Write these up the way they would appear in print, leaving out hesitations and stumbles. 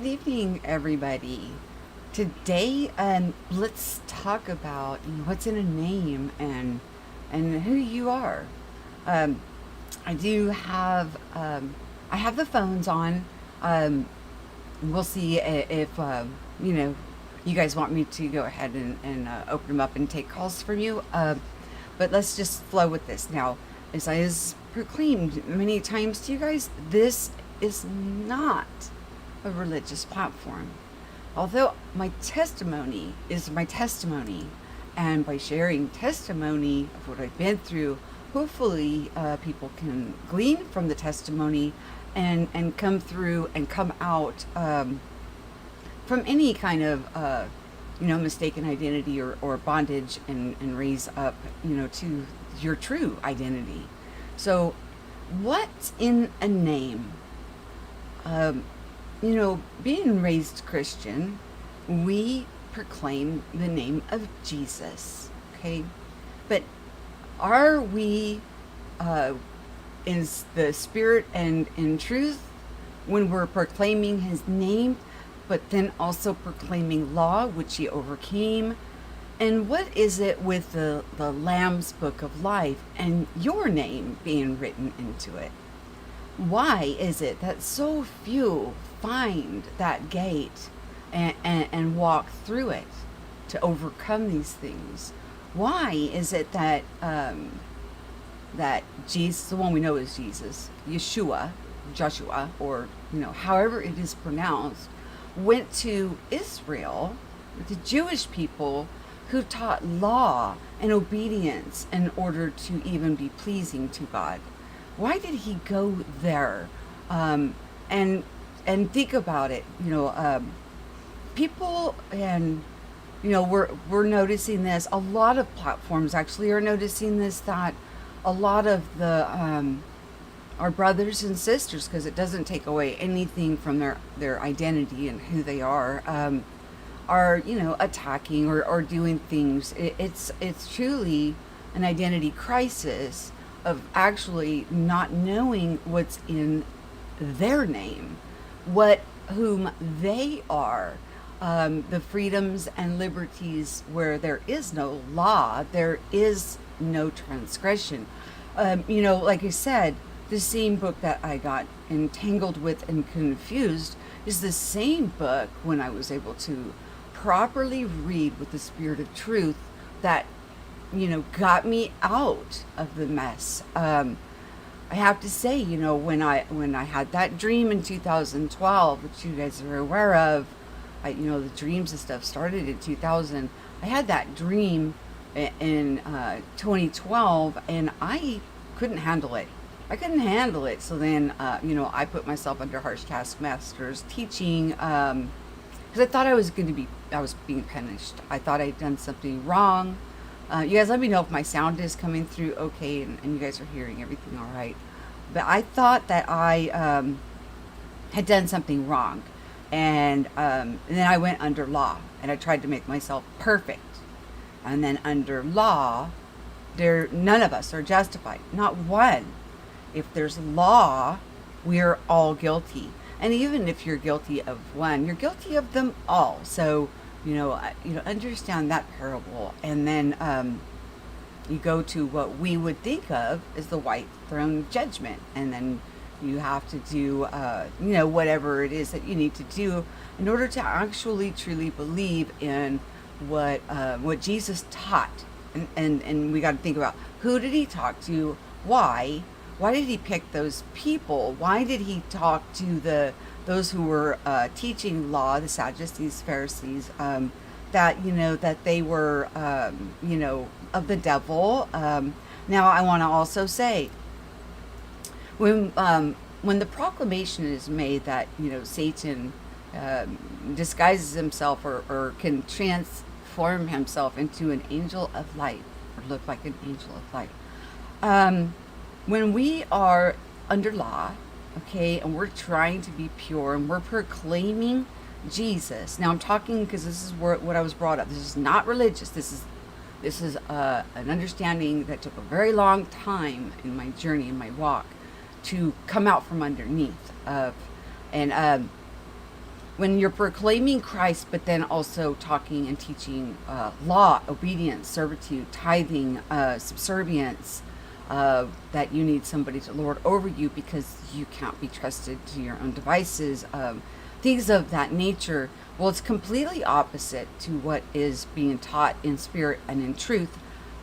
Good evening, everybody. Today, let's talk about what's in a name and who you are. Um, I do have I have the phones on. Um, we'll see if you guys want me to go ahead and open them up and take calls from you. But let's just flow with this now. As I has proclaimed many times to you guys, this is not a religious platform. Although my testimony is my testimony, and by sharing testimony of what I've been through, hopefully people can glean from the testimony and come through and come out from any kind of mistaken identity or bondage and raise up to your true identity. So, what's in a name? Um, Being raised Christian, we proclaim the name of Jesus, okay? But are we in the spirit and in truth when we're proclaiming his name, but then also proclaiming law, which he overcame? And what is it with the Lamb's Book of Life and your name being written into it? Why is it that so few find that gate and walk through it to overcome these things? Why is it that that Jesus, the one we know is Jesus, Yeshua, Joshua, or however it is pronounced, went to Israel, the Jewish people who taught law and obedience in order to even be pleasing to God? Why did he go there? And think about it. People and we're noticing this. A lot of platforms actually are noticing this. That a lot of the our brothers and sisters, because it doesn't take away anything from their identity and who they are attacking or doing things. It's truly an identity crisis of actually not knowing what's in their name, whom they are, the freedoms and liberties where there is no law, there is no transgression. Like I said, the same book that I got entangled with and confused is the same book when I was able to properly read with the spirit of truth that got me out of the mess. I have to say, when I had that dream in 2012, which you guys are aware of, the dreams and stuff started in 2000. I had that dream in 2012, and I couldn't handle it. I couldn't handle it. So then, I put myself under harsh taskmasters teaching, because I thought I was being punished. I thought I'd done something wrong. You guys let me know if my sound is coming through okay and you guys are hearing everything all right. But I thought that I had done something wrong. And then I went under law and I tried to make myself perfect. And then under law, none of us are justified. Not one. If there's law, we're all guilty. And even if you're guilty of one, you're guilty of them all. So understand that parable, and then you go to what we would think of as the white throne judgment, and then you have to do whatever it is that you need to do in order to actually truly believe in what Jesus taught, and we got to think about, who did he talk to, why did he pick those people, why did he talk to those who were teaching law, the Sadducees, Pharisees, that they were, of the devil. Now, I want to also say, when the proclamation is made that Satan disguises himself or can transform himself into an angel of light, or look like an angel of light, when we are under law, okay, and we're trying to be pure and we're proclaiming Jesus. Now I'm talking because this is what I was brought up. This is not religious. This is an understanding that took a very long time in my journey, in my walk, to come out from underneath of. And when you're proclaiming Christ, but then also talking and teaching law, obedience, servitude, tithing, subservience, that you need somebody to lord over you because you can't be trusted to your own devices, things of that nature. Well, it's completely opposite to what is being taught in spirit and in truth.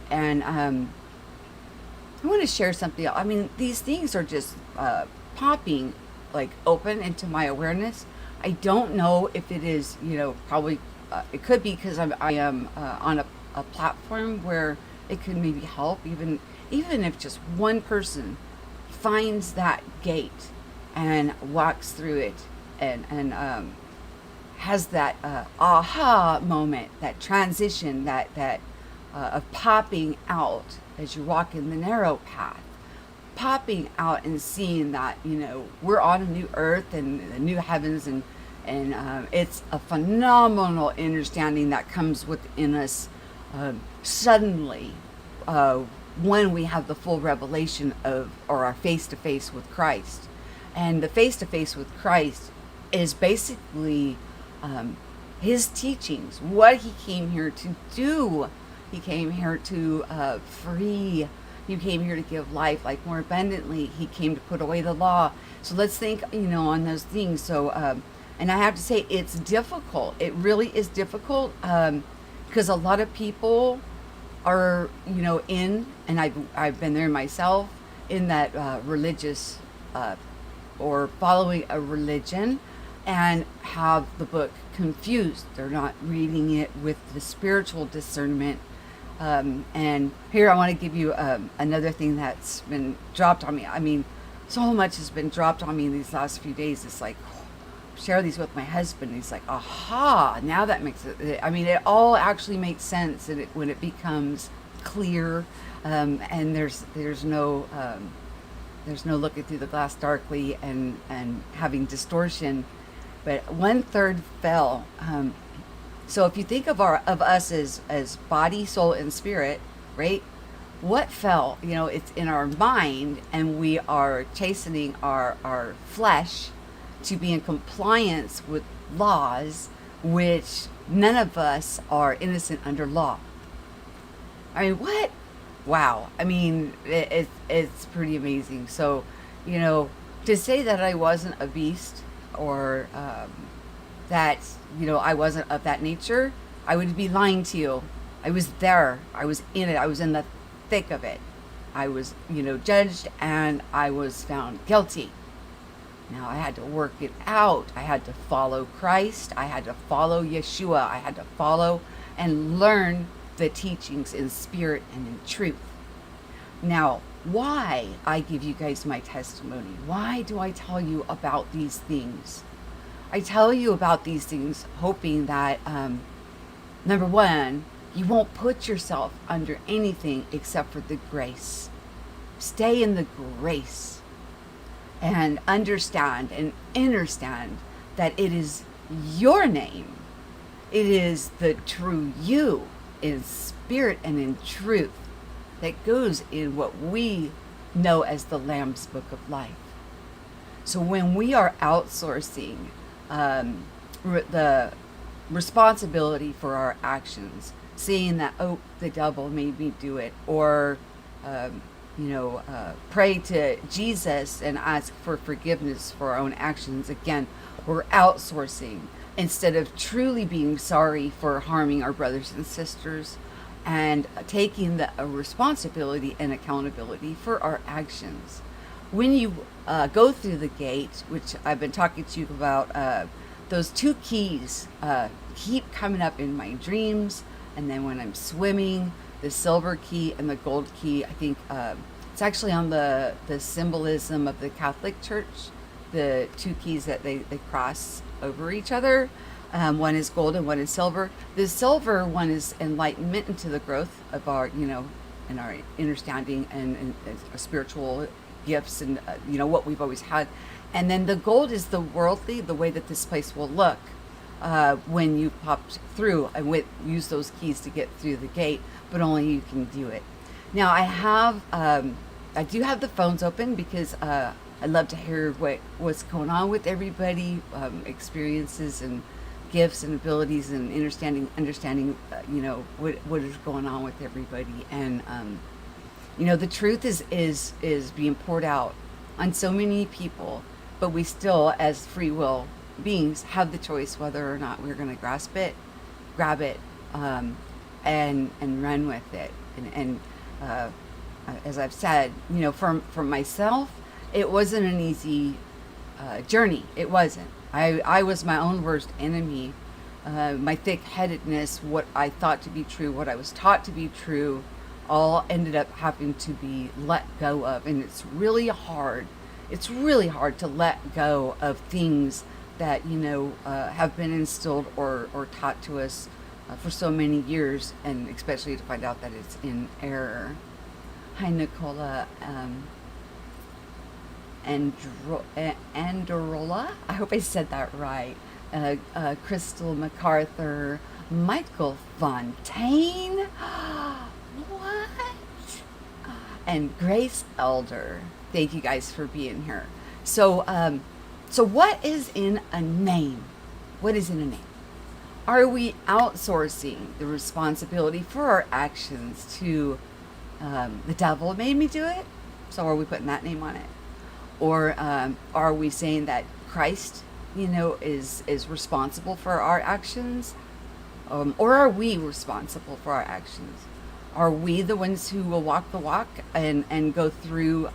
And I want to share something else. I mean, these things are just popping like open into my awareness. I don't know if it is, probably it could be because I am on a platform where it could maybe help, even if just one person finds that gate and walks through it and has that aha moment, that transition, that of popping out as you walk in the narrow path, popping out and seeing that we're on a new earth and the new heavens, and it's a phenomenal understanding that comes within us suddenly when we have the full revelation of, or our face-to-face with Christ. And the face-to-face with Christ is basically his teachings, what he came here to do. He came here to free. He came here to give life more abundantly. He came to put away the law. So let's think, on those things. So, and I have to say, it's difficult. It really is difficult because a lot of people are, and I've been there myself, in that religious or following a religion, and have the book confused. They're not reading it with the spiritual discernment. And here I want to give you another thing that's been dropped on me. I mean, so much has been dropped on me these last few days. It's like, share these with my husband. He's like, aha, now that makes it. I mean, it all actually makes sense when it becomes clear, and there's no looking through the glass darkly and having distortion. But 1/3 fell. So if you think of us as body, soul, and spirit, right? What fell? It's in our mind, and we are chastening our flesh to be in compliance with laws, which none of us are innocent under law. I mean, what? Wow. I mean, it's pretty amazing. So, to say that I wasn't a beast, or that, I wasn't of that nature, I would be lying to you. I was there. I was in it. I was in the thick of it. I was, judged, and I was found guilty. Now I had to work it out. I had to follow Christ. I had to follow Yeshua. I had to follow and learn the teachings in spirit and in truth. Now, why I give you guys my testimony? Why do I tell you about these things? I tell you about these things hoping that, number one, you won't put yourself under anything except for the grace. Stay in the grace. And understand and understand that it is your name. It is the true you in spirit and in truth that goes in what we know as the Lamb's Book of Life. So when we are outsourcing the responsibility for our actions, saying that, the devil made me do it, or pray to Jesus and ask for forgiveness for our own actions. Again, we're outsourcing instead of truly being sorry for harming our brothers and sisters and taking the responsibility and accountability for our actions. When you go through the gate, which I've been talking to you about, those two keys keep coming up in my dreams, and then when I'm swimming, the silver key and the gold key. I think it's actually on the symbolism of the Catholic Church, the two keys that they cross over each other. One is gold and one is silver. The silver one is enlightenment into the growth of our, in our understanding and spiritual gifts and, what we've always had. And then the gold is the worldly, the way that this place will look when you popped through and use those keys to get through the gate, but only you can do it. Now I do have the phones open because I'd love to hear what's going on with everybody, experiences and gifts and abilities, and understanding, what is going on with everybody. And the truth is being poured out on so many people, but we still, as free will beings, have the choice whether or not we're going to grab it, and run with it. And as I've said, for myself, it wasn't an easy journey. It wasn't. I was my own worst enemy. My thick-headedness, what I thought to be true, what I was taught to be true, all ended up having to be let go of. And it's really hard. It's really hard to let go of things that, have been instilled or taught to us for so many years, and especially to find out that it's in error. Hi, Nicola. Andorola, I hope I said that right. Crystal MacArthur, Michael Fontaine, what? And Grace Elder. Thank you guys for being here. So what is in a name? What is in a name? Are we outsourcing the responsibility for our actions to the devil made me do it? So are we putting that name on it? Or are we saying that Christ, is responsible for our actions? Or are we responsible for our actions? Are we the ones who will walk the walk and go through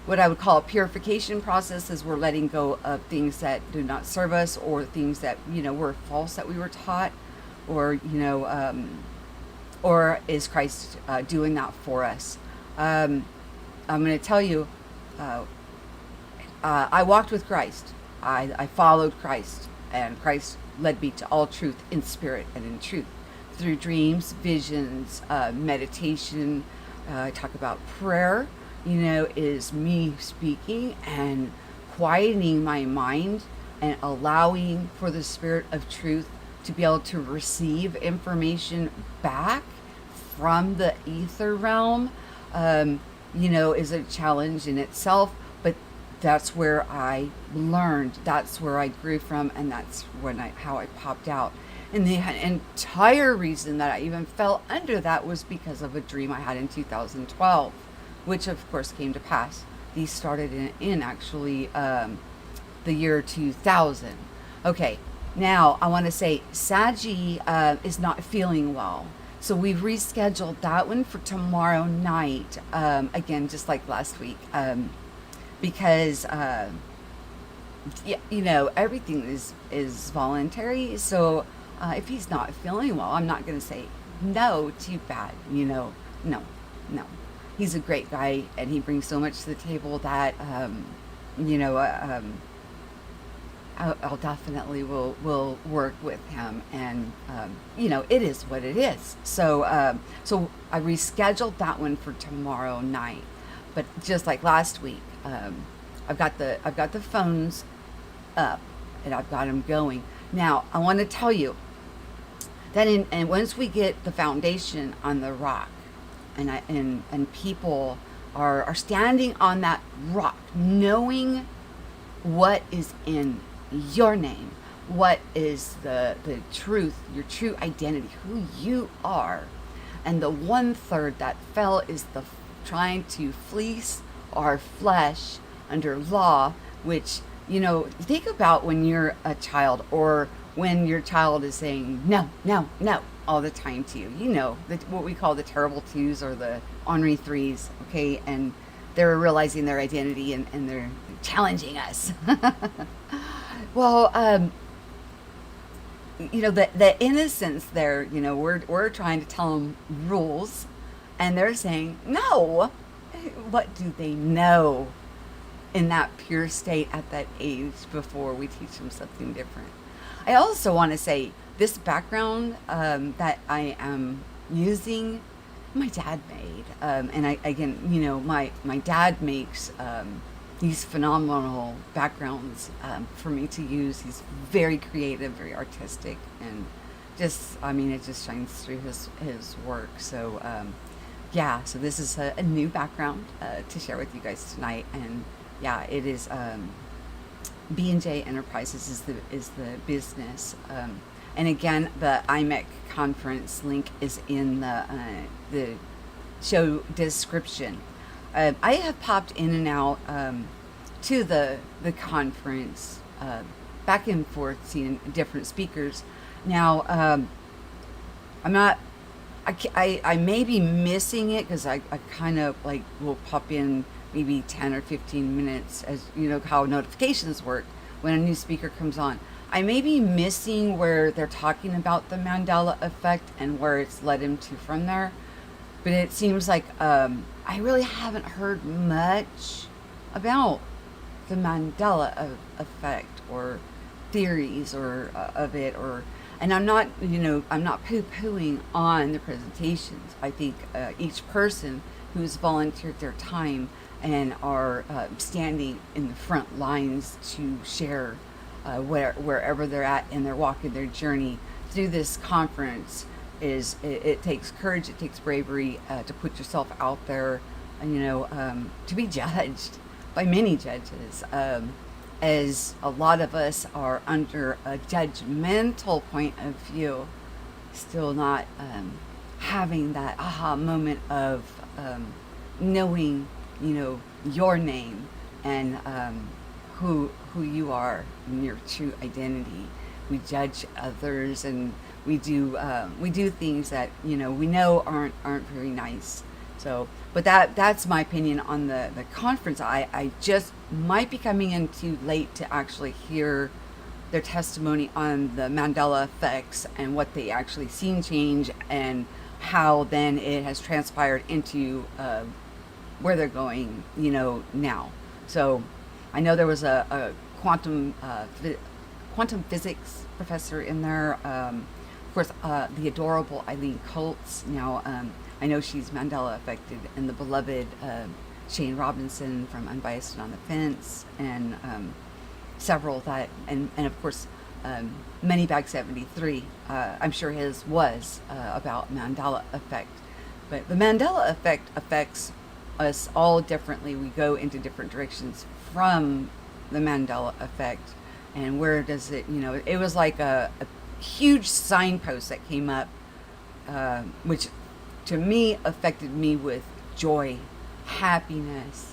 what I would call a purification process, as we're letting go of things that do not serve us, or things that, were false that we were taught? Or, or is Christ doing that for us? I'm going to tell you, I walked with Christ. I followed Christ, and Christ led me to all truth in spirit and in truth through dreams, visions, meditation. I talk about prayer, is me speaking and quieting my mind and allowing for the spirit of truth to be able to receive information back from the ether realm. Is a challenge in itself, but that's where I learned, that's where I grew from, and that's how I popped out. And the entire reason that I even fell under that was because of a dream I had in 2012, which of course came to pass. These started in actually the year 2000. Okay, now I want to say Saji is not feeling well. So we've rescheduled that one for tomorrow night, again, just like last week, because, everything is voluntary. So if he's not feeling well, I'm not going to say, no, too bad, no. He's a great guy, and he brings so much to the table that, I'll definitely will work with him, and it is what it is. So so I rescheduled that one for tomorrow night, but just like last week, I've got the phones up, and I've got them going. Now I want to tell you that and once we get the foundation on the rock, and people are standing on that rock, knowing what is in your name, what is the truth, your true identity, who you are. And the 1/3 that fell is the trying to fleece our flesh under law, which, think about when you're a child, or when your child is saying no all the time to you, what we call the terrible twos or the ornery threes, okay? And they're realizing their identity, and they're challenging us. Well, the innocence there, we're trying to tell them rules, and they're saying no. What do they know in that pure state at that age before we teach them something different? I also want to say this background that I am using, my dad made, and my dad makes these phenomenal backgrounds for me to use. He's very creative, very artistic, and it just shines through his work. So so this is a new background to share with you guys tonight, and yeah, it is. B&J Enterprises is the business, and again, the IMEC conference link is in the show description. I have popped in and out to the conference, back and forth, seeing different speakers. Now, I'm not. I may be missing it because I kind of like will pop in maybe 10 or 15 minutes, as you know how notifications work when a new speaker comes on. I may be missing where they're talking about the Mandela effect and where it's led him to from there. But it seems like I really haven't heard much about the Mandela effect or theories or of it, or and I'm not, I'm not poo-pooing on the presentations. I think each person who's volunteered their time and are standing in the front lines to share wherever they're at in their walk, in their journey through this conference, it takes courage, it takes bravery to put yourself out there, to be judged by many judges, as a lot of us are under a judgmental point of view, still not having that aha moment of knowing, your name and who you are and your true identity. We judge others, and we do things that we know aren't very nice. So, but that's my opinion on the conference. I just might be coming in too late to actually hear their testimony on the Mandela effects and what they actually seen change, and how then it has transpired into where they're going, now. So I know there was a quantum physics professor in there. Of course, the adorable Eileen Colts. Now, I know she's Mandela affected, and the beloved Shane Robinson from Unbiased and on the Fence, and several that, and of course, Moneybag 73. I'm sure his was about Mandela effect, but the Mandela effect affects us all differently. We go into different directions from the Mandela effect, and where does it? It was like a huge signpost that came up, which to me affected me with joy, happiness,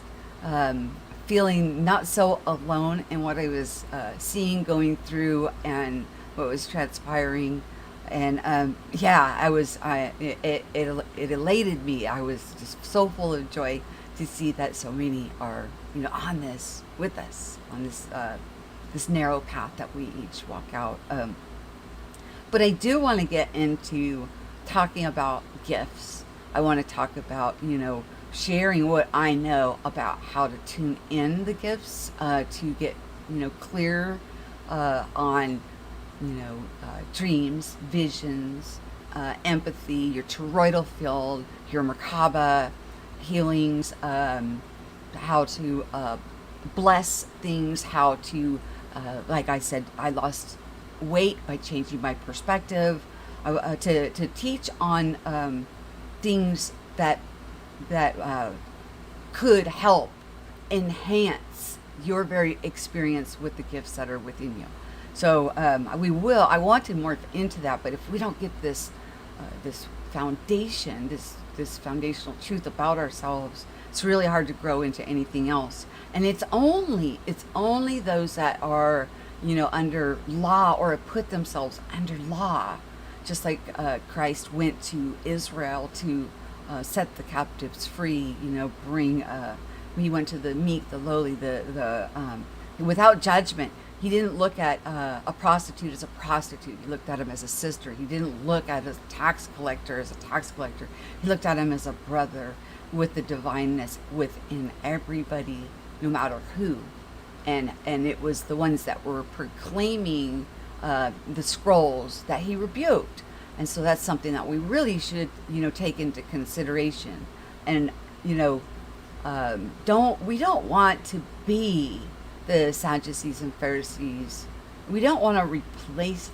feeling not so alone in what I was seeing, going through, and what was transpiring. And I was. It elated me. I was just so full of joy to see that so many are, on this with us, on this narrow path that we each walk out. But I do want to get into talking about gifts. I want to talk about, sharing what I know about how to tune in the gifts, to get, clear on, dreams, visions, empathy, your toroidal field, your Merkaba healings, how to bless things, how to, like I said, I lost weight by changing my perspective, to teach on things that could help enhance your very experience with the gifts that are within you. So I want to morph into that, but if we don't get this foundation, this foundational truth about ourselves, it's really hard to grow into anything else. And it's only those that are, under law, or put themselves under law, just like Christ went to Israel to set the captives free, bring, he went to the meek, the lowly, the without judgment. He didn't look at a prostitute as a prostitute. He looked at him as a sister. He didn't look at a tax collector as a tax collector. He looked at him as a brother with the divineness within everybody, no matter who. And it was the ones that were proclaiming the scrolls that he rebuked. And so that's something that we really should, take into consideration. And, we don't want to be the Sadducees and Pharisees. We don't want to replace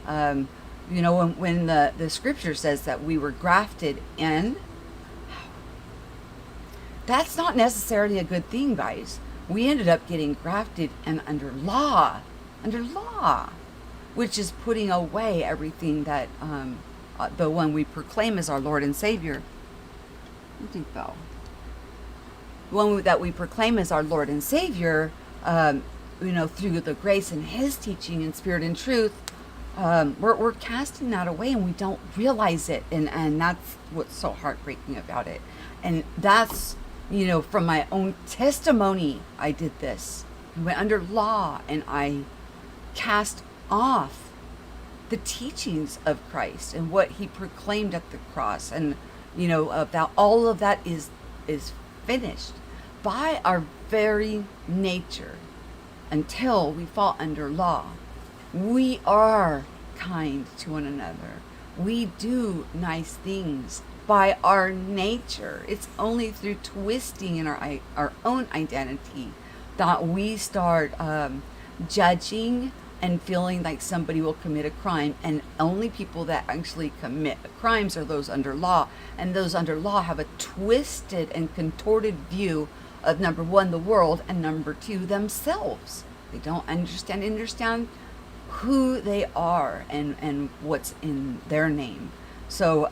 them. When the scripture says that we were grafted in, that's not necessarily a good thing, guys. we ended up getting grafted and under law, which is putting away everything that the one we proclaim as our Lord and Savior. What do you think, though? The one that we proclaim as our Lord and Savior, through the grace and His teaching in spirit and truth, we're casting that away, and we don't realize it, and that's what's so heartbreaking about it. And that's, from my own testimony, I did this. I went under law, and I cast off the teachings of Christ and what He proclaimed at the cross, and about all of that is finished by our very nature. Until we fall under law, we are kind to one another. We do nice things by our nature. It's only through twisting in our own identity that we start judging and feeling like somebody will commit a crime. And only people that actually commit crimes are those under law. And those under law have a twisted and contorted view of, number one, the world, and number two, themselves. They don't understand who they are and what's in their name. So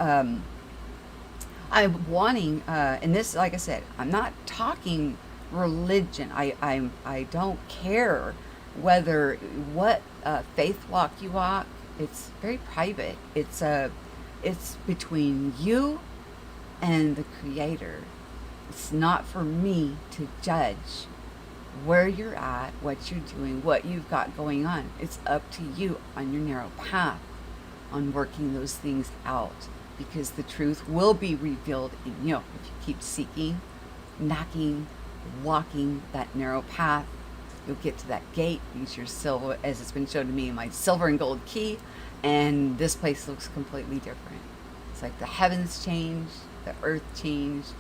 I'm wanting, and this, like I said, I'm not talking religion. I don't care what faith walk you walk. It's very private. It's between you and the Creator. It's not for me to judge where you're at, what you're doing, what you've got going on. It's up to you on your narrow path on working those things out, because the truth will be revealed in you if you keep seeking, knocking, walking that narrow path. You'll get to that gate, use your silver, as it's been shown to me in my silver and gold key, and this place looks completely different. It's like the heavens changed, the earth changed,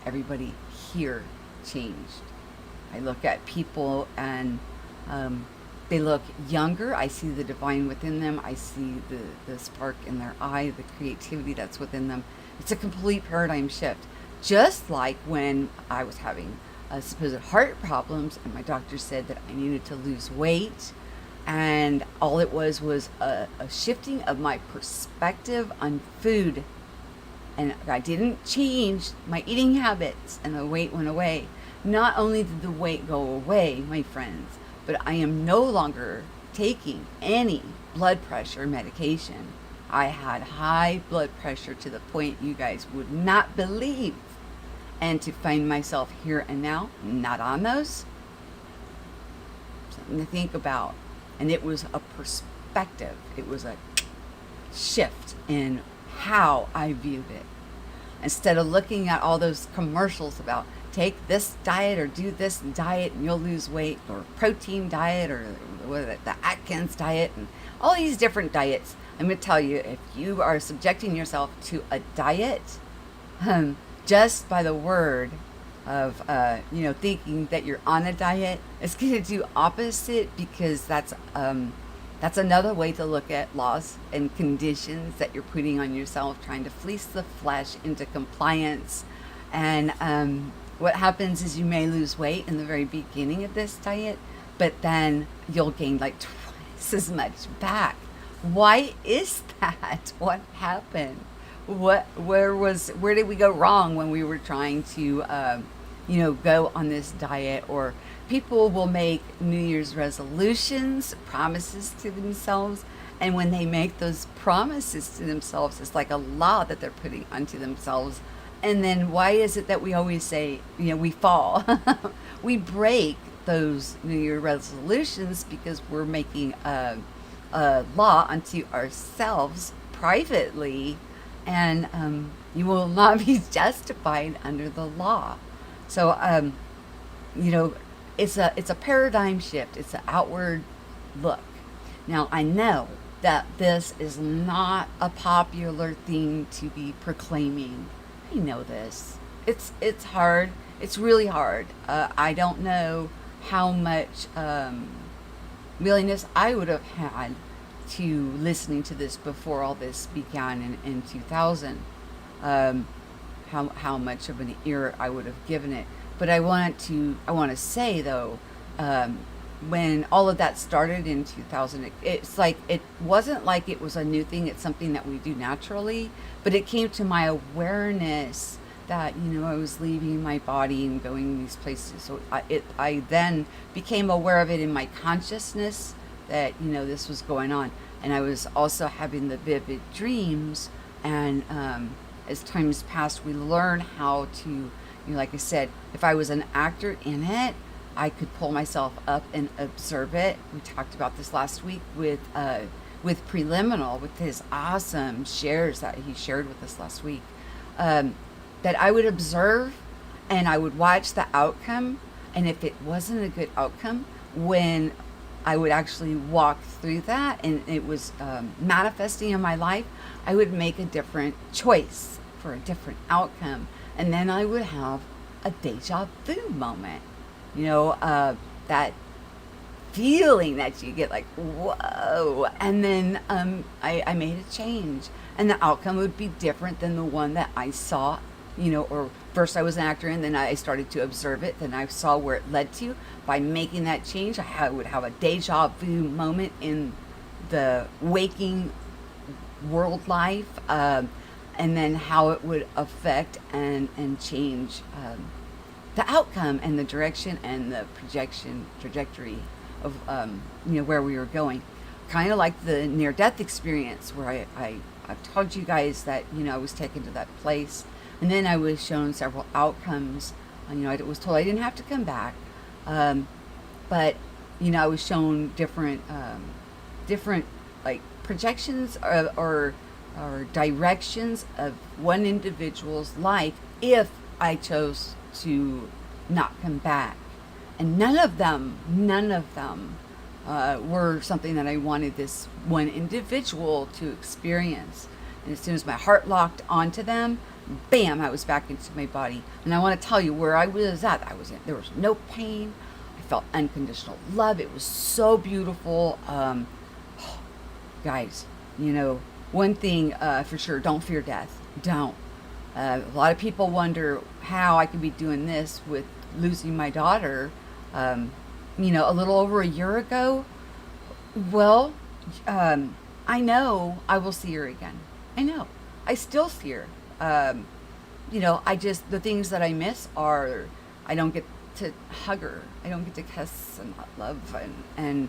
everybody here changed. I look at people and they look younger. I see the divine within them. I see the spark in their eye, the creativity that's within them. It's a complete paradigm shift. Just like when I was having supposed heart problems, and my doctor said that I needed to lose weight, and all it was a shifting of my perspective on food. And I didn't change my eating habits, and the weight went away. Not only did the weight go away, my friends, but I am no longer taking any blood pressure medication. I had high blood pressure to the point you guys would not believe. And to find myself here and now, not on those, something to think about. And it was a perspective. It was a shift in how I viewed it. Instead of looking at all those commercials about take this diet or do this diet and you'll lose weight, or protein diet, or the Atkins diet, and all these different diets, I'm going to tell you, if you are subjecting yourself to a diet, just by the word of thinking that you're on a diet, it's going to do opposite, because that's another way to look at laws and conditions that you're putting on yourself, trying to fleece the flesh into compliance. And what happens is you may lose weight in the very beginning of this diet, but then you'll gain like twice as much back. Why is that? What happened? Where did we go wrong when we were trying to go on this diet? Or people will make New Year's resolutions, promises to themselves, and when they make those promises to themselves, it's like a law that they're putting onto themselves. And then why is it that we always say, we fall? We break those New Year resolutions because we're making a law unto ourselves privately, and you will not be justified under the law. So, it's a paradigm shift. It's an outward look. Now, I know that this is not a popular thing to be proclaiming. I know this. It's hard. It's really hard. I don't know how much willingness I would have had to listening to this before all this began in 2000. How much of an ear I would have given it. But I want to say though, um, when all of that started in 2000, it's like it wasn't like it was a new thing. It's something that we do naturally, but it came to my awareness that I was leaving my body and going these places. So I then became aware of it in my consciousness that this was going on, and I was also having the vivid dreams. And as times passed, we learn how to, like I said, if I was an actor in it, I could pull myself up and observe it. We talked about this last week with Preliminal, with his awesome shares that he shared with us last week. That I would observe and I would watch the outcome. And if it wasn't a good outcome, when I would actually walk through that and it was manifesting in my life, I would make a different choice for a different outcome. And then I would have a deja vu moment. That feeling that you get like, whoa. And then I made a change. And the outcome would be different than the one that I saw, or first I was an actor and then I started to observe it. Then I saw where it led to. By making that change, I would have a deja vu moment in the waking world life, and then how it would affect and change the outcome and the direction and the trajectory of where we were going. Kind of like the near-death experience where I've told you guys that I was taken to that place, and then I was shown several outcomes. I was told I didn't have to come back, but I was shown different like projections or directions of one individual's life if I chose to not come back. And none of them were something that I wanted this one individual to experience. And as soon as my heart locked onto them, bam, I was back into my body. And I want to tell you where I was at. There was no pain. I felt unconditional love. It was so beautiful. Guys, one thing for sure, don't fear death. Don't. A lot of people wonder how I could be doing this with losing my daughter, a little over a year ago. Well, I know I will see her again. I know. I still see her. The things that I miss are I don't get to hug her. I don't get to kiss and love and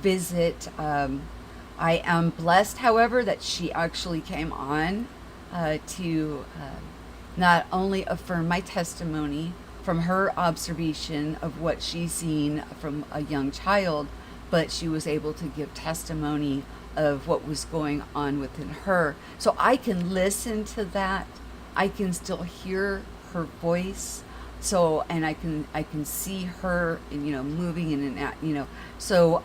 visit. I am blessed, however, that she actually came on to not only affirm my testimony from her observation of what she's seen from a young child, but she was able to give testimony of what was going on within her. So I can listen to that. I can still hear her voice. So, and I can see her, moving in and out, So,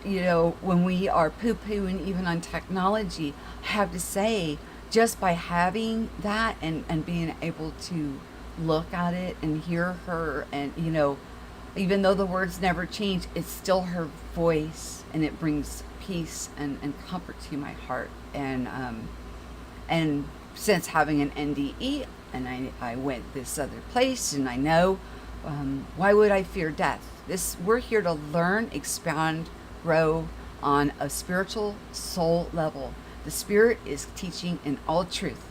when we are poo-pooing even on technology, I have to say, just by having that and being able to look at it and hear her and, even though the words never change, it's still her voice and it brings peace and comfort to my heart. And since having an NDE, and I went this other place, and I know, why would I fear death? We're here to learn, expand, grow on a spiritual soul level. The Spirit is teaching in all truth.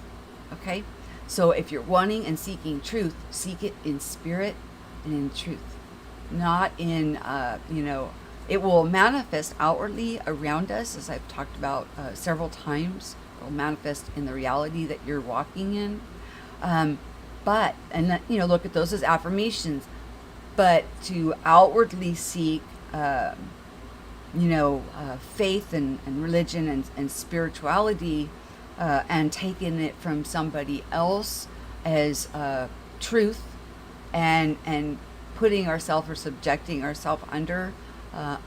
Okay? So if you're wanting and seeking truth, seek it in spirit and in truth. Not in, it will manifest outwardly around us, as I've talked about several times. It will manifest in the reality that you're walking in. Look at those as affirmations. But to outwardly seek, faith and religion and spirituality, and taking it from somebody else as truth, and putting ourselves or subjecting ourselves under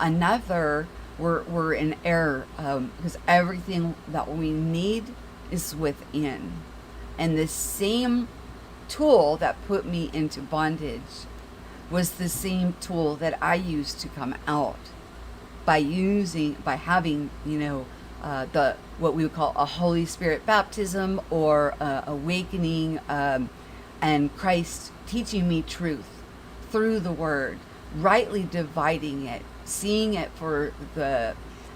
another, we're in error, because everything that we need is within. And the same tool that put me into bondage was the same tool that I used to come out by having, what we would call a Holy Spirit baptism or awakening, and Christ teaching me truth. through the word, rightly dividing it, seeing it for the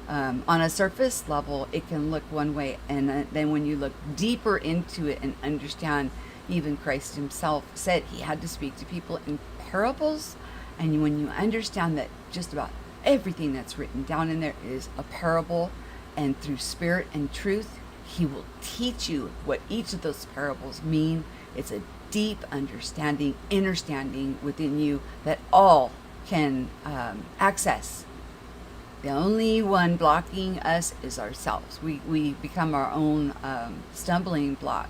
on a surface level, it can look one way, and then when you look deeper into it and understand, even Christ himself said he had to speak to people in parables. And when you understand that just about everything that's written down in there is a parable, and through spirit and truth, he will teach you what each of those parables mean. It's a deep understanding, understanding within you that all can access. The only one blocking us is ourselves. We become our own stumbling block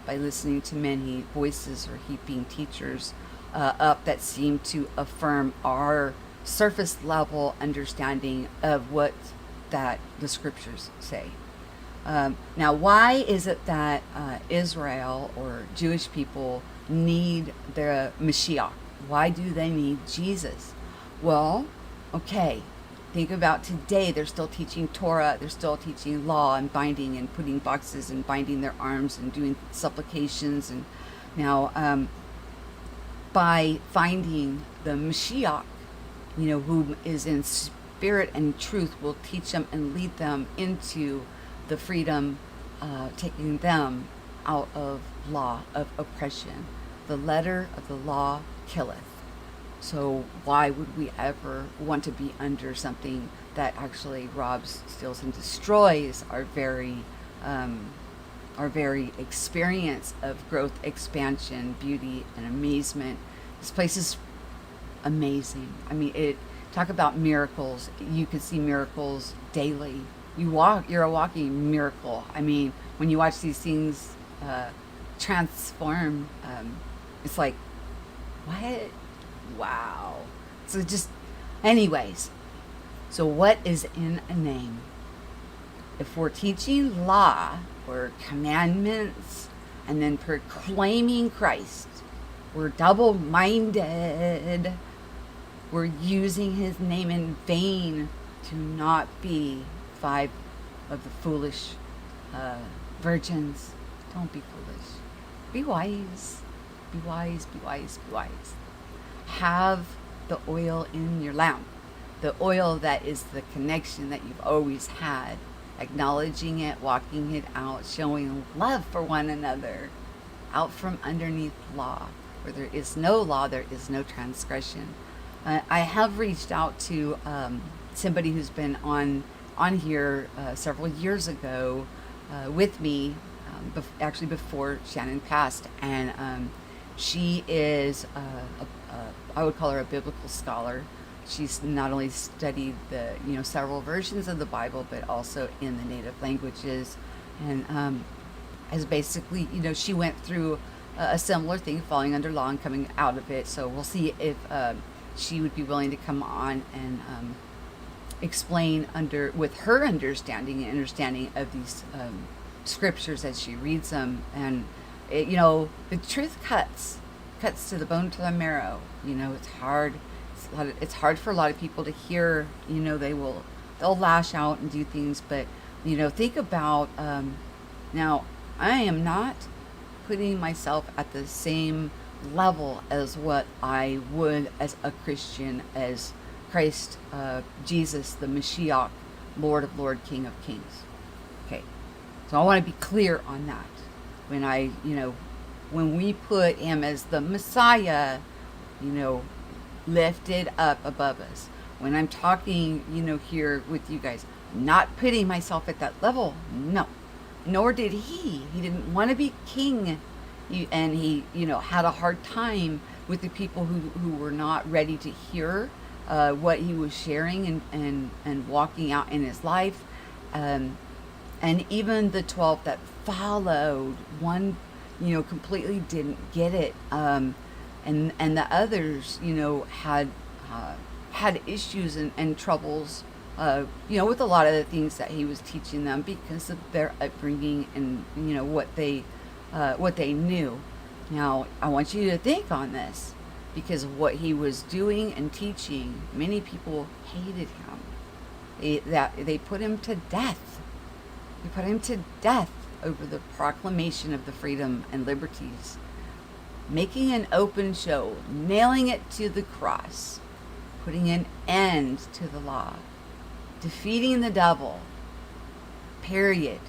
by listening to many voices or heaping teachers up that seem to affirm our surface level understanding of what that the scriptures say. Now, why is it that Israel or Jewish people need the Mashiach? Why do they need Jesus? Well, okay, think about today. They're still teaching Torah. They're still teaching law and binding and putting boxes and binding their arms and doing supplications. And now, by finding the Mashiach, who is in spirit and truth, will teach them and lead them into the freedom, taking them out of law, of oppression. The letter of the law killeth. So why would we ever want to be under something that actually robs, steals, and destroys our very experience of growth, expansion, beauty, and amazement? This place is amazing. I mean, talk about miracles. You can see miracles daily. You're a walking miracle. I mean, when you watch these things transform, it's like, what? Wow. So just, anyways, so what is in a name? If we're teaching law or commandments and then proclaiming Christ, we're double-minded. We're using his name in vain to not be 5 of the foolish virgins. Don't be foolish. Be wise. Be wise, be wise, be wise. Have the oil in your lamp. The oil that is the connection that you've always had. Acknowledging it, walking it out, showing love for one another. Out from underneath law. Where there is no law, there is no transgression. I have reached out to somebody who's been on here several years ago with me, actually before Shannon passed, and she is I would call her a biblical scholar. She's not only studied the several versions of the Bible, but also in the native languages, and has basically she went through a similar thing, falling under law and coming out of it. So we'll see if she would be willing to come on and explain with her understanding of these scriptures as she reads them. And the truth cuts to the bone, to the marrow. It's hard. It's hard for a lot of people to hear. They'll lash out and do things, but think about now. I am not putting myself at the same level as what I would as a Christian, as Christ, Jesus, the Mashiach, Lord of Lords, King of Kings. Okay, so I want to be clear on that. When we put him as the Messiah, lifted up above us. When I'm talking, here with you guys, I'm not putting myself at that level. No, nor did he. He didn't want to be king. And he, had a hard time with the people who were not ready to hear what he was sharing and walking out in his life. And even the 12 that followed, one, completely didn't get it. And the others, had issues and troubles, with a lot of the things that he was teaching them because of their upbringing and, what they knew. Now, I want you to think on this, because of what he was doing and teaching, many people hated him. They put him to death. They put him to death over the proclamation of the freedom and liberties. making an open show, nailing it to the cross, putting an end to the law, defeating the devil, period.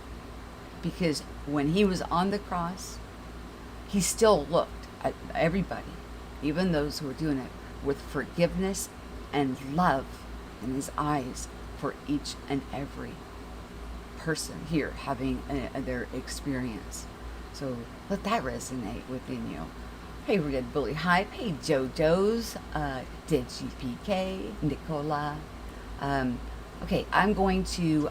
Because when he was on the cross, he still looked at everybody, even those who were doing it, with forgiveness and love in his eyes for each and every person here having their experience. So let that resonate within you. Hey, Red Bully Hype. Hey, JoJo's. DigiPK. Nicola. Okay, I'm going to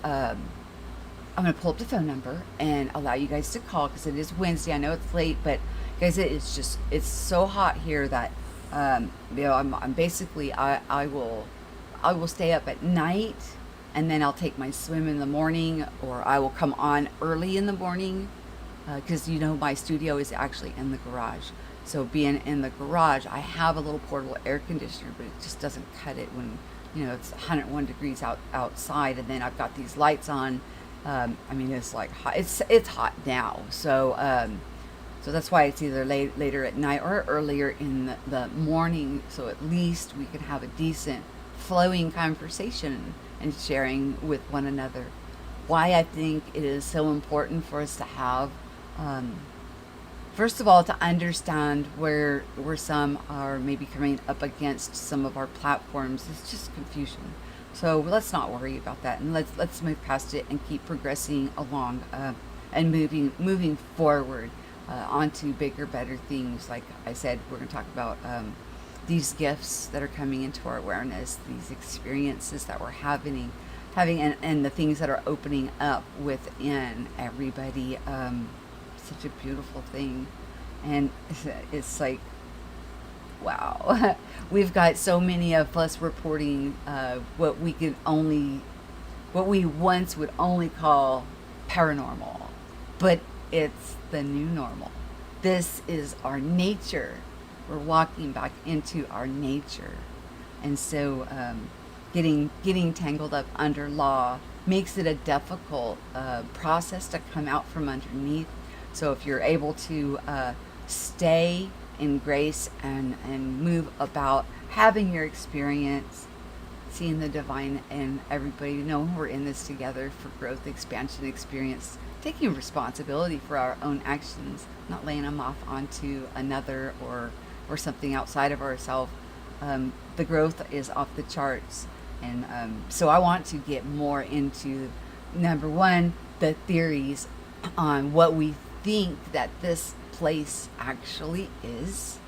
pull up the phone number and allow you guys to call because it is Wednesday. I know it's late, but guys, it's so hot here that I'm basically I will stay up at night and then I'll take my swim in the morning, or I will come on early in the morning because my studio is actually in the garage. So being in the garage, I have a little portable air conditioner, but it just doesn't cut it when it's 101 degrees outside, and then I've got these lights on. It's like hot. It's hot now, so that's why it's either later at night or earlier in the morning, so at least we can have a decent flowing conversation and sharing with one another. Why I think it is so important for us to have, first of all, to understand where some are maybe coming up against some of our platforms. It's just confusion. So let's not worry about that, and let's move past it and keep progressing along and moving forward onto bigger, better things. Like I said, we're going to talk about these gifts that are coming into our awareness, these experiences that we're having, and the things that are opening up within everybody. Such a beautiful thing, and it's like, wow. We've got so many of us reporting what we once would only call paranormal, but it's the new normal. This is our nature. We're walking back into our nature, and so getting tangled up under law makes it a difficult process to come out from underneath. So if you're able to stay in grace and move about having your experience, seeing the divine in everybody, knowing we're in this together for growth, expansion, experience, taking responsibility for our own actions, not laying them off onto another or something outside of ourselves. The growth is off the charts. And so I want to get more into, number one, the theories on what we think that this place actually is.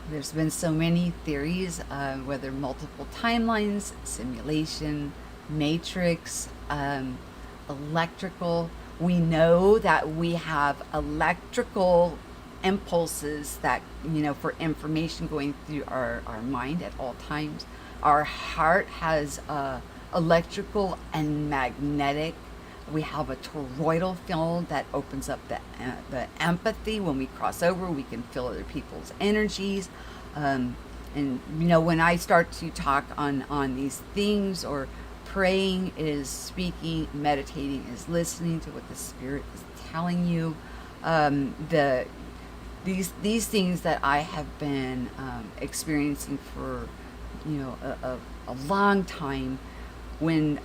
There's been so many theories, whether multiple timelines, simulation, matrix, electrical. We know that we have electrical impulses that, for information going through our mind at all times. Our heart has electrical and magnetic. We have a toroidal field that opens up the empathy. When we cross over, we can feel other people's energies. And when I start to talk on these things, or praying is speaking, meditating is listening to what the Spirit is telling you. These things that I have been experiencing for a long time. When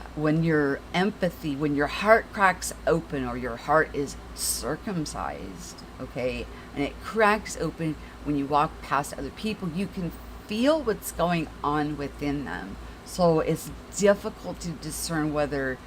your empathy, when your heart cracks open, or your heart is circumcised, okay, and it cracks open when you walk past other people, you can feel what's going on within them. So it's difficult to discern whether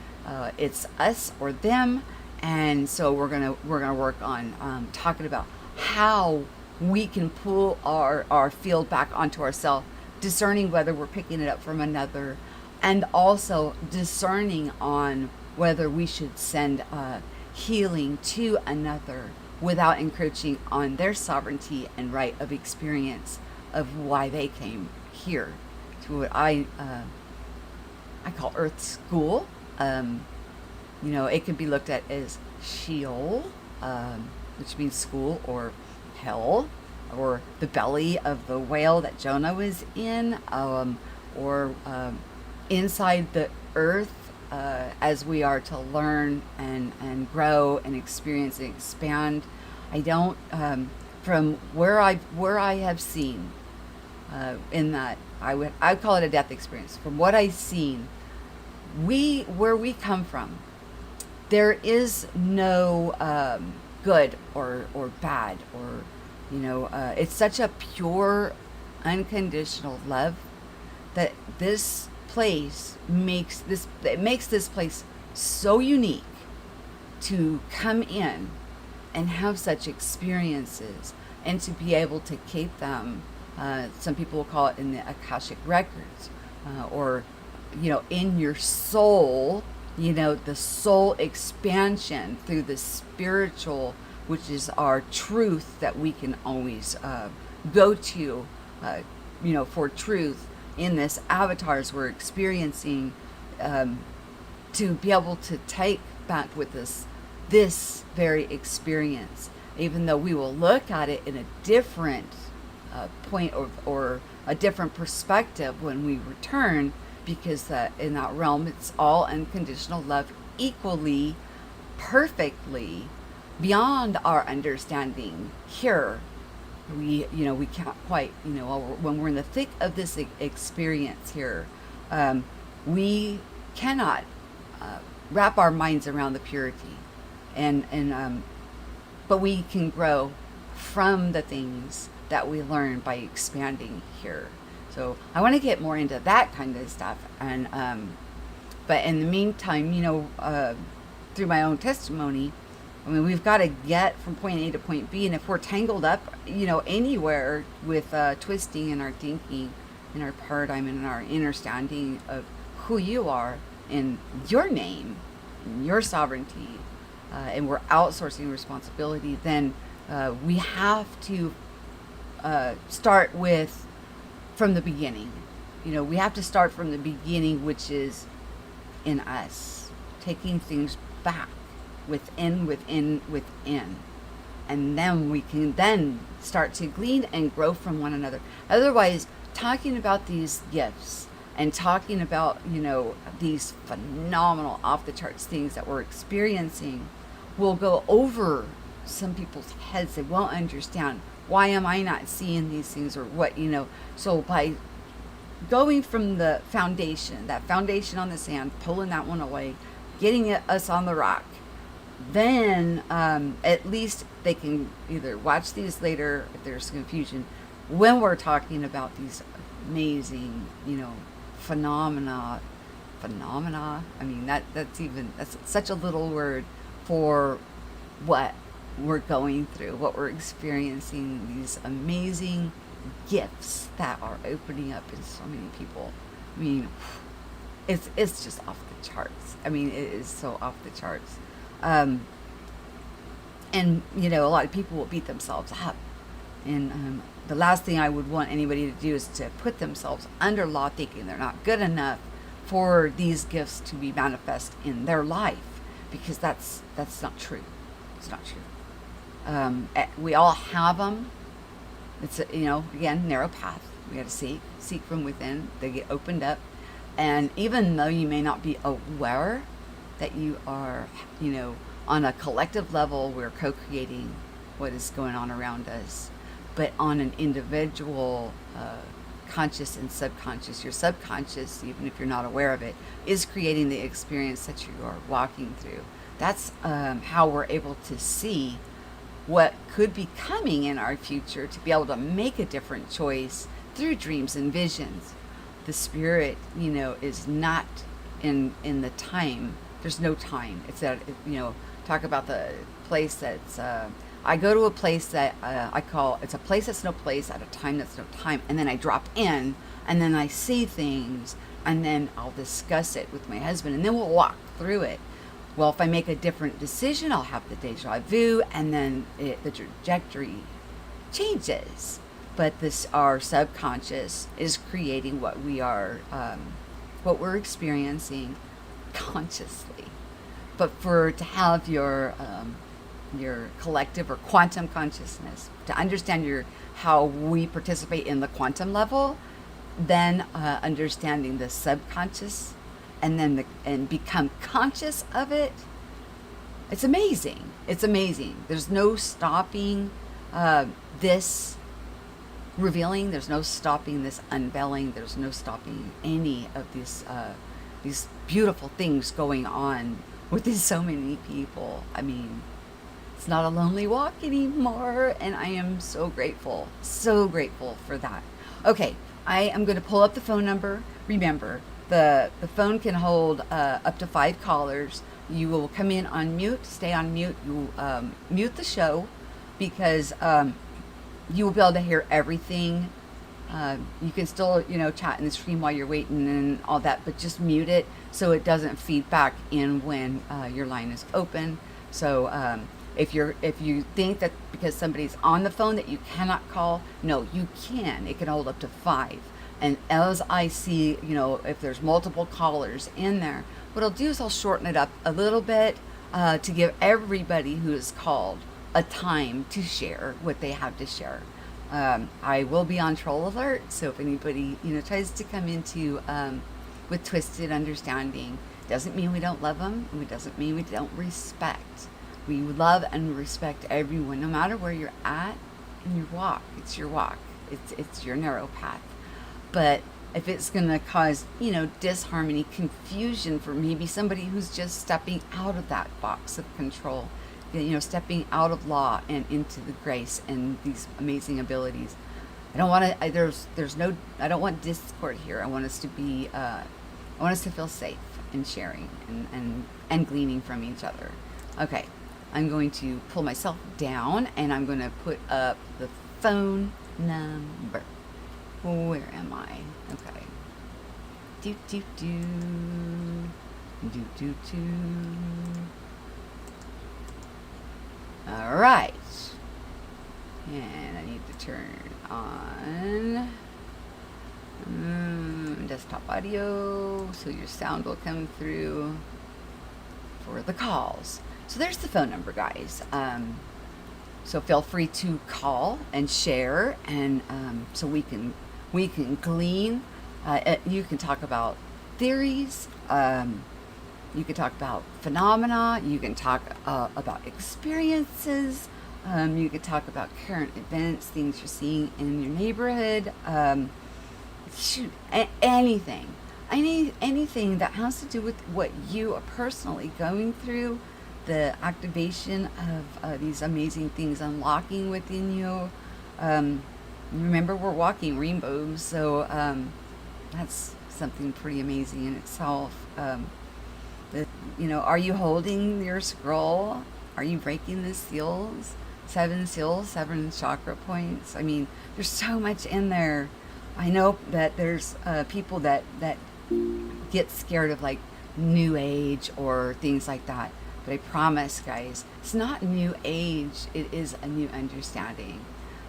it's us or them, and so we're gonna work on talking about how we can pull our field back onto ourselves, discerning whether we're picking it up from another, and also discerning on whether we should send healing to another without encroaching on their sovereignty and right of experience of why they came here to what I call Earth School. It can be looked at as Sheol, which means school, or hell, or the belly of the whale that Jonah was in, or inside the earth, as we are to learn and grow and experience and expand. I don't from where I have seen, in that I'd call it a death experience. From what I've seen, where we come from, there is no good or bad, or it's such a pure, unconditional love that this place makes this place so unique to come in and have such experiences, and to be able to keep them. Some people will call it in the Akashic records, or in your soul. The soul expansion through the spiritual, which is our truth that we can always go to, for truth in this avatars we're experiencing, to be able to take back with us this very experience, even though we will look at it in a different point, or a different perspective when we return, because in that realm it's all unconditional love, equally, perfectly, beyond our understanding. Here we can't quite, when we're in the thick of this experience here, we cannot wrap our minds around the purity, and but we can grow from the things that we learn by expanding here. So I want to get more into that kind of stuff, and but in the meantime, through my own testimony, I mean, we've got to get from point A to point B, and if we're tangled up, anywhere with twisting in our thinking, in our paradigm, and in our understanding of who you are in your name, in your sovereignty, and we're outsourcing responsibility, then we have to start from the beginning. We have to start from the beginning, which is in us, taking things back within, and then we can then start to glean and grow from one another. Otherwise, talking about these gifts and talking about these phenomenal, off the charts things that we're experiencing will go over some people's heads. They won't understand, why am I not seeing these things, or what. So by going from the foundation, that foundation on the sand, pulling that one away, getting us on the rock, then at least they can either watch these later if there's confusion, when we're talking about these amazing phenomena. I mean, that's such a little word for what we're going through, what we're experiencing, these amazing gifts that are opening up in so many people. I mean, it's just off the charts. I mean, it is so off the charts. And a lot of people will beat themselves up, and the last thing I would want anybody to do is to put themselves under law, thinking they're not good enough for these gifts to be manifest in their life, because that's not true. It's not true. We all have them. It's again, narrow path. We got to seek from within. They get opened up, and even though you may not be aware that you are, on a collective level, we're co-creating what is going on around us, but on an individual, conscious and subconscious, your subconscious, even if you're not aware of it, is creating the experience that you are walking through. That's how we're able to see what could be coming in our future, to be able to make a different choice through dreams and visions. The spirit, is not in the time. There's no time. It's that, talk about the place that's, I go to a place that I call, it's a place that's no place at a time that's no time. And then I drop in, and then I see things, and then I'll discuss it with my husband, and then we'll walk through it. Well, if I make a different decision, I'll have the deja vu, and then the trajectory changes. But our subconscious is creating what what we're experiencing consciously. But to have your collective or quantum consciousness, to understand how we participate in the quantum level, then understanding the subconscious, and then and become conscious of it. It's amazing. It's amazing. There's no stopping This revealing, there's no stopping this unveiling. There's no stopping any of these beautiful things going on with these so many people. I mean, it's not a lonely walk anymore, and I am so grateful for that. Okay, I am going to pull up the phone number. Remember, the phone can hold up to 5 callers. You will come in on mute, stay on mute. You mute the show because you will be able to hear everything. You can still, chat in the stream while you're waiting and all that, but just mute it so it doesn't feed back in when your line is open. So if you think that because somebody's on the phone that you cannot call, no, you can. It can hold up to 5. And as I see, if there's multiple callers in there, what I'll do is I'll shorten it up a little bit to give everybody who is called a time to share what they have to share. I will be on troll alert, so if anybody tries to come into with twisted understanding, doesn't mean we don't love them. It doesn't mean we don't respect. We love and respect everyone, no matter where you're at in your walk. It's your walk. It's your narrow path. But if it's going to cause, disharmony, confusion for maybe somebody who's just stepping out of that box of control, stepping out of law and into the grace and these amazing abilities. I don't want to, I don't want discord here. I want us to be, I want us to feel safe in sharing and gleaning from each other. Okay. I'm going to pull myself down and I'm going to put up the phone number. Where am I? Okay. Do. All right. And I need to turn on desktop audio so your sound will come through for the calls. So there's the phone number, guys. So feel free to call and share, and so we can glean. You can talk about theories. You can talk about phenomena. You can talk about experiences. You can talk about current events, things you're seeing in your neighborhood. Anything that has to do with what you are personally going through. The activation of these amazing things unlocking within you. Remember, we're walking rainbows, so that's something pretty amazing in itself. Are you holding your scroll? Are you breaking the seals? 7 seals, 7 chakra points. I mean, there's so much in there. I know that there's people that get scared of like New Age or things like that. But I promise, guys, it's not new age. It is a new understanding.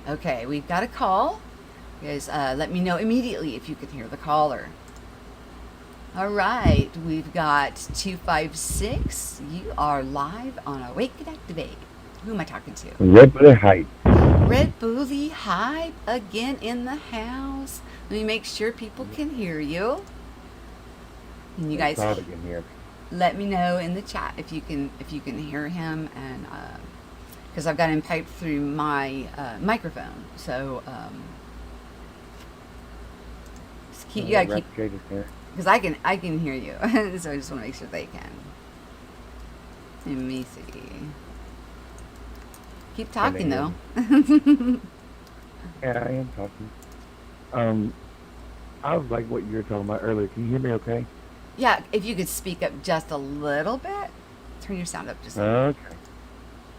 Okay, we've got a call. You guys, let me know immediately if you can hear the caller. All right, we've got 256. You are live on Awake and Activate. Who am I talking to? Red Bully Hype. Red Bully Hype again in the house. Let me make sure people can hear you. And you guys, Can hear. let me know in the chat if you can hear him, and because I've got him piped through my microphone. So you gotta keep, because I can hear you. So I just want to make sure they can. Let me see. Keep talking though. Yeah, I am talking. I was like what you were talking about earlier. Can you hear me okay? Yeah, if you could speak up just a little bit. Turn your sound up just a little. Okay.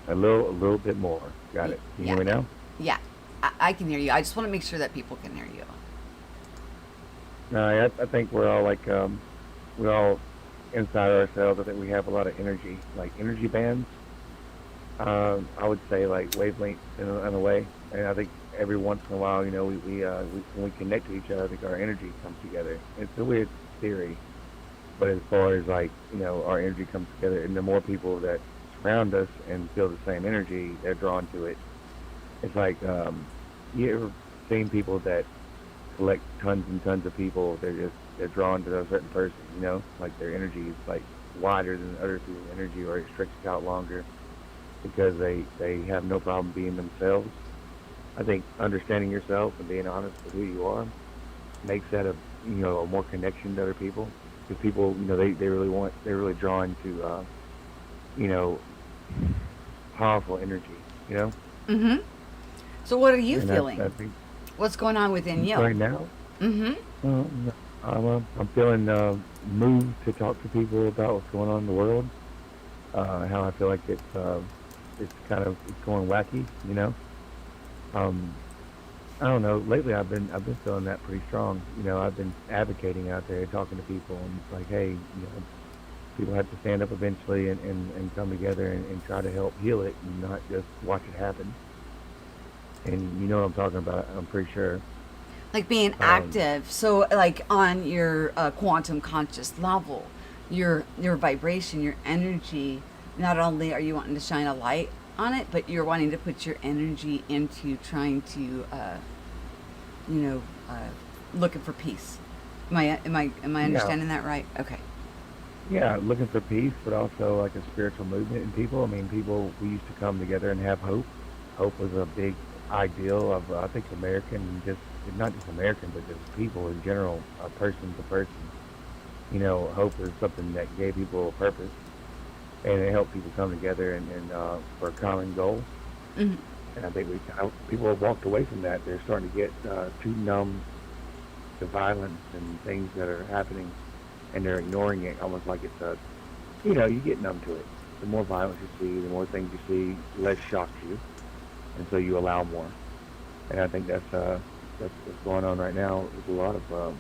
A little bit more. Got it. Can you hear me now? Yeah, I can hear you. I just want to make sure that people can hear you. No, I think we're all like, we're all inside ourselves. I think we have a lot of energy, like energy bands. I would say like wavelengths in a way. And I think every once in a while, we when we connect to each other, I think our energy comes together. It's a weird theory. But as far as like, our energy comes together, and the more people that surround us and feel the same energy, they're drawn to it. It's like, you ever seen people that collect tons and tons of people? They're drawn to a certain person, like their energy is like wider than other people's energy, or it stretches out longer because they have no problem being themselves. I think understanding yourself and being honest with who you are makes that a more connection to other people, because people, they really they're really drawn to you know powerful energy, you know Mm-hmm. So what are you and I feeling? think What's going on within you? right now, Mm-hmm. uh, I'm feeling moved to talk to people about what's going on in the world, how I feel like it's going wacky, um I don't know. Lately, I've been feeling that pretty strong. I've been advocating out there, talking to people, and it's like, hey, people have to stand up eventually and come together and try to help heal it, and not just watch it happen. And you know what I'm talking about, I'm pretty sure. Like being Um, active. So like on your quantum conscious level, your vibration, your energy. Not only are you wanting to shine a light on it, but you're wanting to put your energy into trying to, you know, looking for peace. Am I yeah, understanding that right? Okay. yeah, looking for peace, but also like a spiritual movement in people. I mean, people, we used to come together and have hope. Hope was a big ideal of, I think, American, just not just American, but just people in general, person to person. Hope was something that gave people a purpose, and it helped people come together and for a common goal. Hmm. And I think people have walked away from that. They're starting to get too numb to violence and things that are happening, and they're ignoring it, almost like it's you get numb to it. The more violence you see, the more things you see, less shocks you, and so you allow more. And I think that's what's going on right now with a lot of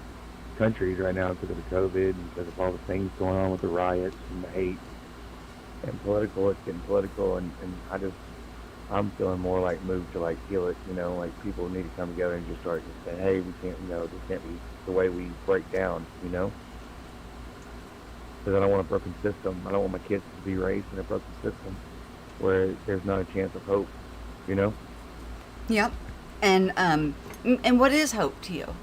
countries right now because of the COVID and because of all the things going on with the riots and the hate and political. It's getting political, and I'm feeling more like moved to like heal it. Like people need to come together and just start just saying, hey, we can't, this can't be the way we break down. Because I don't want a broken system. I don't want my kids to be raised in a broken system where there's not a chance of hope. You know, Yep. And what is hope to you?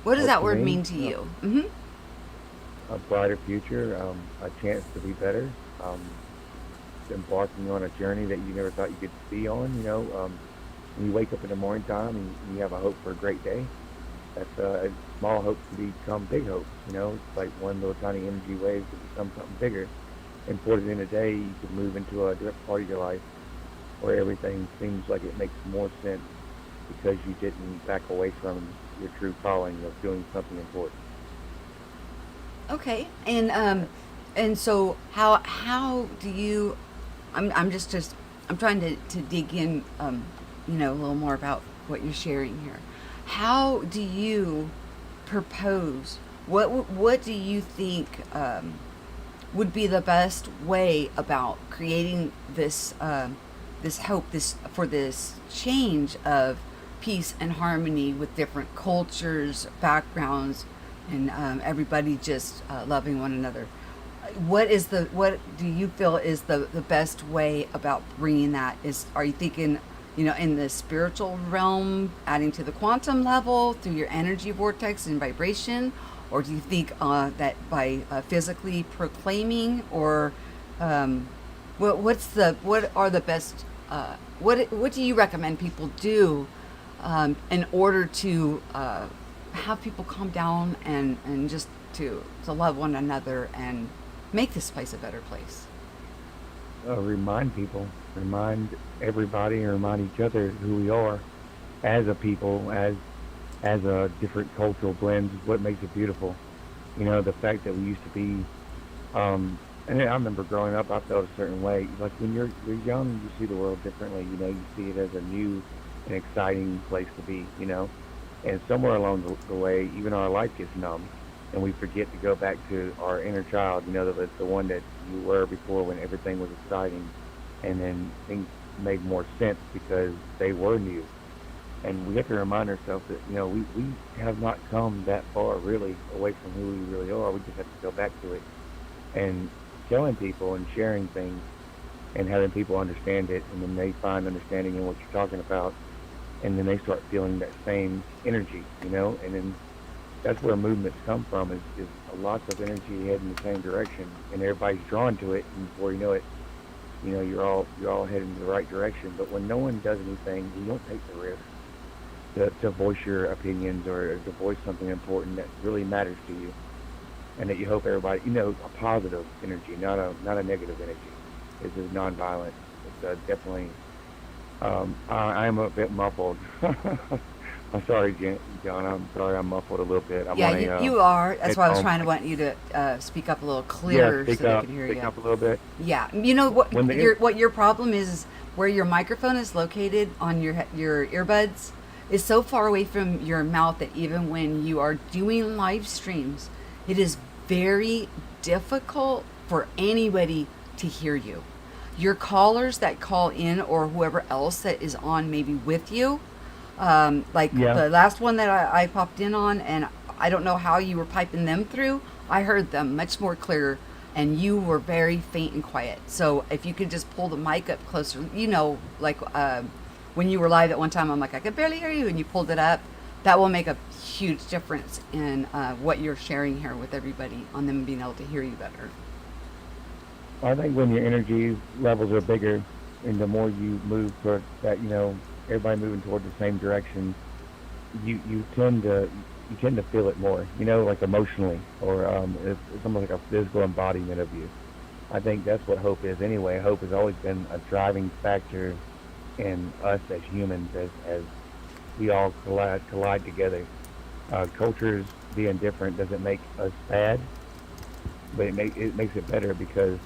What does hope that to word me, mean to you? Mm-hmm. a brighter future, a chance to be better, embarking on a journey that you never thought you could be on. When you wake up in the morning time and you have a hope for a great day, that's small hopes can become big hopes. It's like one little tiny energy wave to become something bigger. And towards the end of the day, you can move into a different part of your life where everything seems like it makes more sense because you didn't back away from your true calling of doing something important. Okay. And so how do you? I'm I'm trying to dig in, a little more about what you're sharing here. How do you propose? What do you think would be the best way about creating this hope, this for this change of peace and harmony with different cultures, backgrounds, and everybody just loving one another? What do you feel is the best way about bringing that? Are you thinking, in the spiritual realm, adding to the quantum level through your energy vortex and vibration, or do you think that by physically proclaiming, or what are the best? What do you recommend people do in order to have people calm down and just to love one another and make this place a better place? Remind people, remind everybody, and remind each other who we are as a people, as a different cultural blends is what makes it beautiful. The fact that we used to be, and I remember growing up, I felt a certain way. Like when you're young, you see the world differently. You see it as a new and exciting place to be. And somewhere along the way, even our life gets numb, and we forget to go back to our inner child. The one that you were before when everything was exciting, and then things made more sense because they were new. And we have to remind ourselves that we have not come that far really away from who we really are. We just have to go back to it, and telling people and sharing things and having people understand it, and then they find understanding in what you're talking about, and then they start feeling that same energy, and then that's where movements come from, is lots of energy heading in the same direction, and everybody's drawn to it, and before you know it, you're all heading in the right direction. But when no one does anything, you don't take the risk to voice your opinions or to voice something important that really matters to you, and that you hope everybody, a positive energy, not a negative energy. This is nonviolent. It's definitely. I'm a bit muffled. I'm sorry, John. I'm sorry, I'm muffled a little bit. I'm Yeah, on you are. That's why I was headphone. trying to want you to speak up a little Yeah, clearer so they can hear speak you. up a little bit. Yeah, you know what When the your problem is where your microphone is located on your earbuds is so far away from your mouth that even when you are doing live streams, it is very difficult for anybody to hear you. Your callers that call in or whoever else that is on maybe with you, like Yeah, the last one that I popped in on, and I don't know how you were piping them through. I heard them much more clear, and you were very faint and quiet. So if you could just pull the mic up closer, like when you were live at one time, I'm like, I could barely hear you, and you pulled it up. That will make a huge difference in what you're sharing here with everybody on them being able to hear you better. I think when your energy levels are bigger, and the more you move toward that, everybody moving toward the same direction, you tend to feel it more, like emotionally, or it's almost like a physical embodiment of you. I think that's what hope is anyway. Hope has always been a driving factor in us as humans, as we all collide together. Cultures being different doesn't make us bad, but it makes it better, because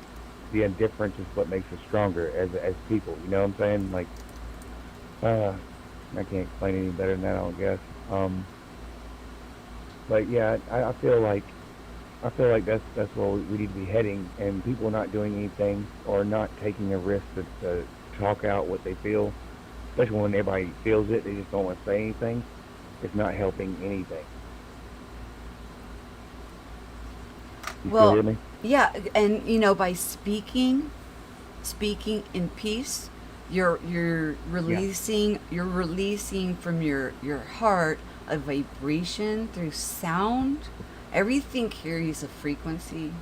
the indifference is what makes us stronger as people. You know what I'm saying? Like, I can't explain any better than that, I don't guess. But yeah, I feel like that's where we need to be heading, and people not doing anything or not taking a risk to talk out what they feel, especially when everybody feels it, they just don't want to say anything. It's not helping anything. You still Well, hear me? yeah, and by speaking in peace, you're Yeah. releasing from your heart a vibration through sound. Everything carries a frequency.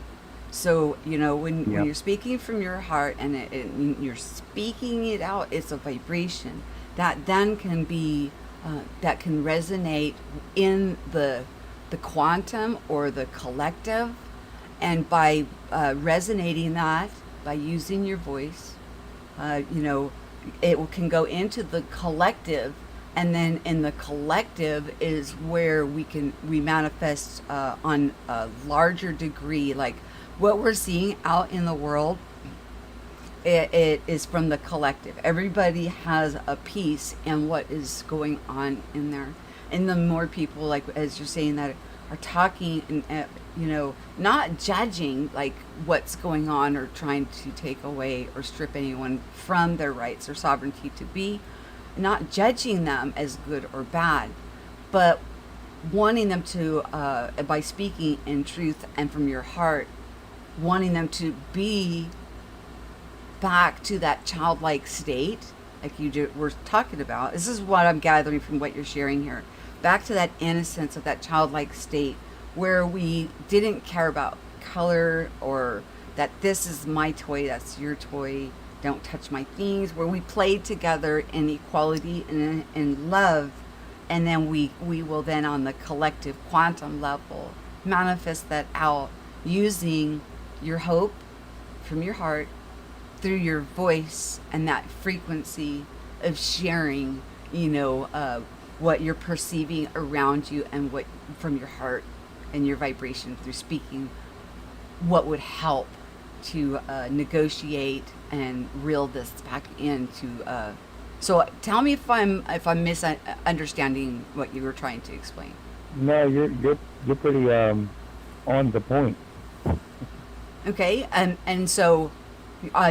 So, when Yeah. you're speaking from your heart and you're speaking it out, it's a vibration that then can be, that can resonate in the quantum or the collective. And by resonating that, by using your voice, it can go into the collective, and then in the collective is where we manifest on a larger degree, like what we're seeing out in the world. It is from the collective. Everybody has a piece in what is going on in there, and the more people, like as you're saying, that are talking and not judging like what's going on or trying to take away or strip anyone from their rights or sovereignty to be, not judging them as good or bad, but wanting them to, by speaking in truth and from your heart, wanting them to be back to that childlike state, like were talking about. This is what I'm gathering from what you're sharing here. Back to that innocence of that childlike state where we didn't care about color, or that this is my toy, that's your toy, don't touch my things, where we played together in equality and in love. And then we will then on the collective quantum level manifest that out using your hope from your heart through your voice and that frequency of sharing, what you're perceiving around you, and what from your heart and your vibration through speaking, what would help to negotiate and reel this back into. So tell me if I'm misunderstanding what you were trying to explain. No, you're pretty on the point. Okay, and so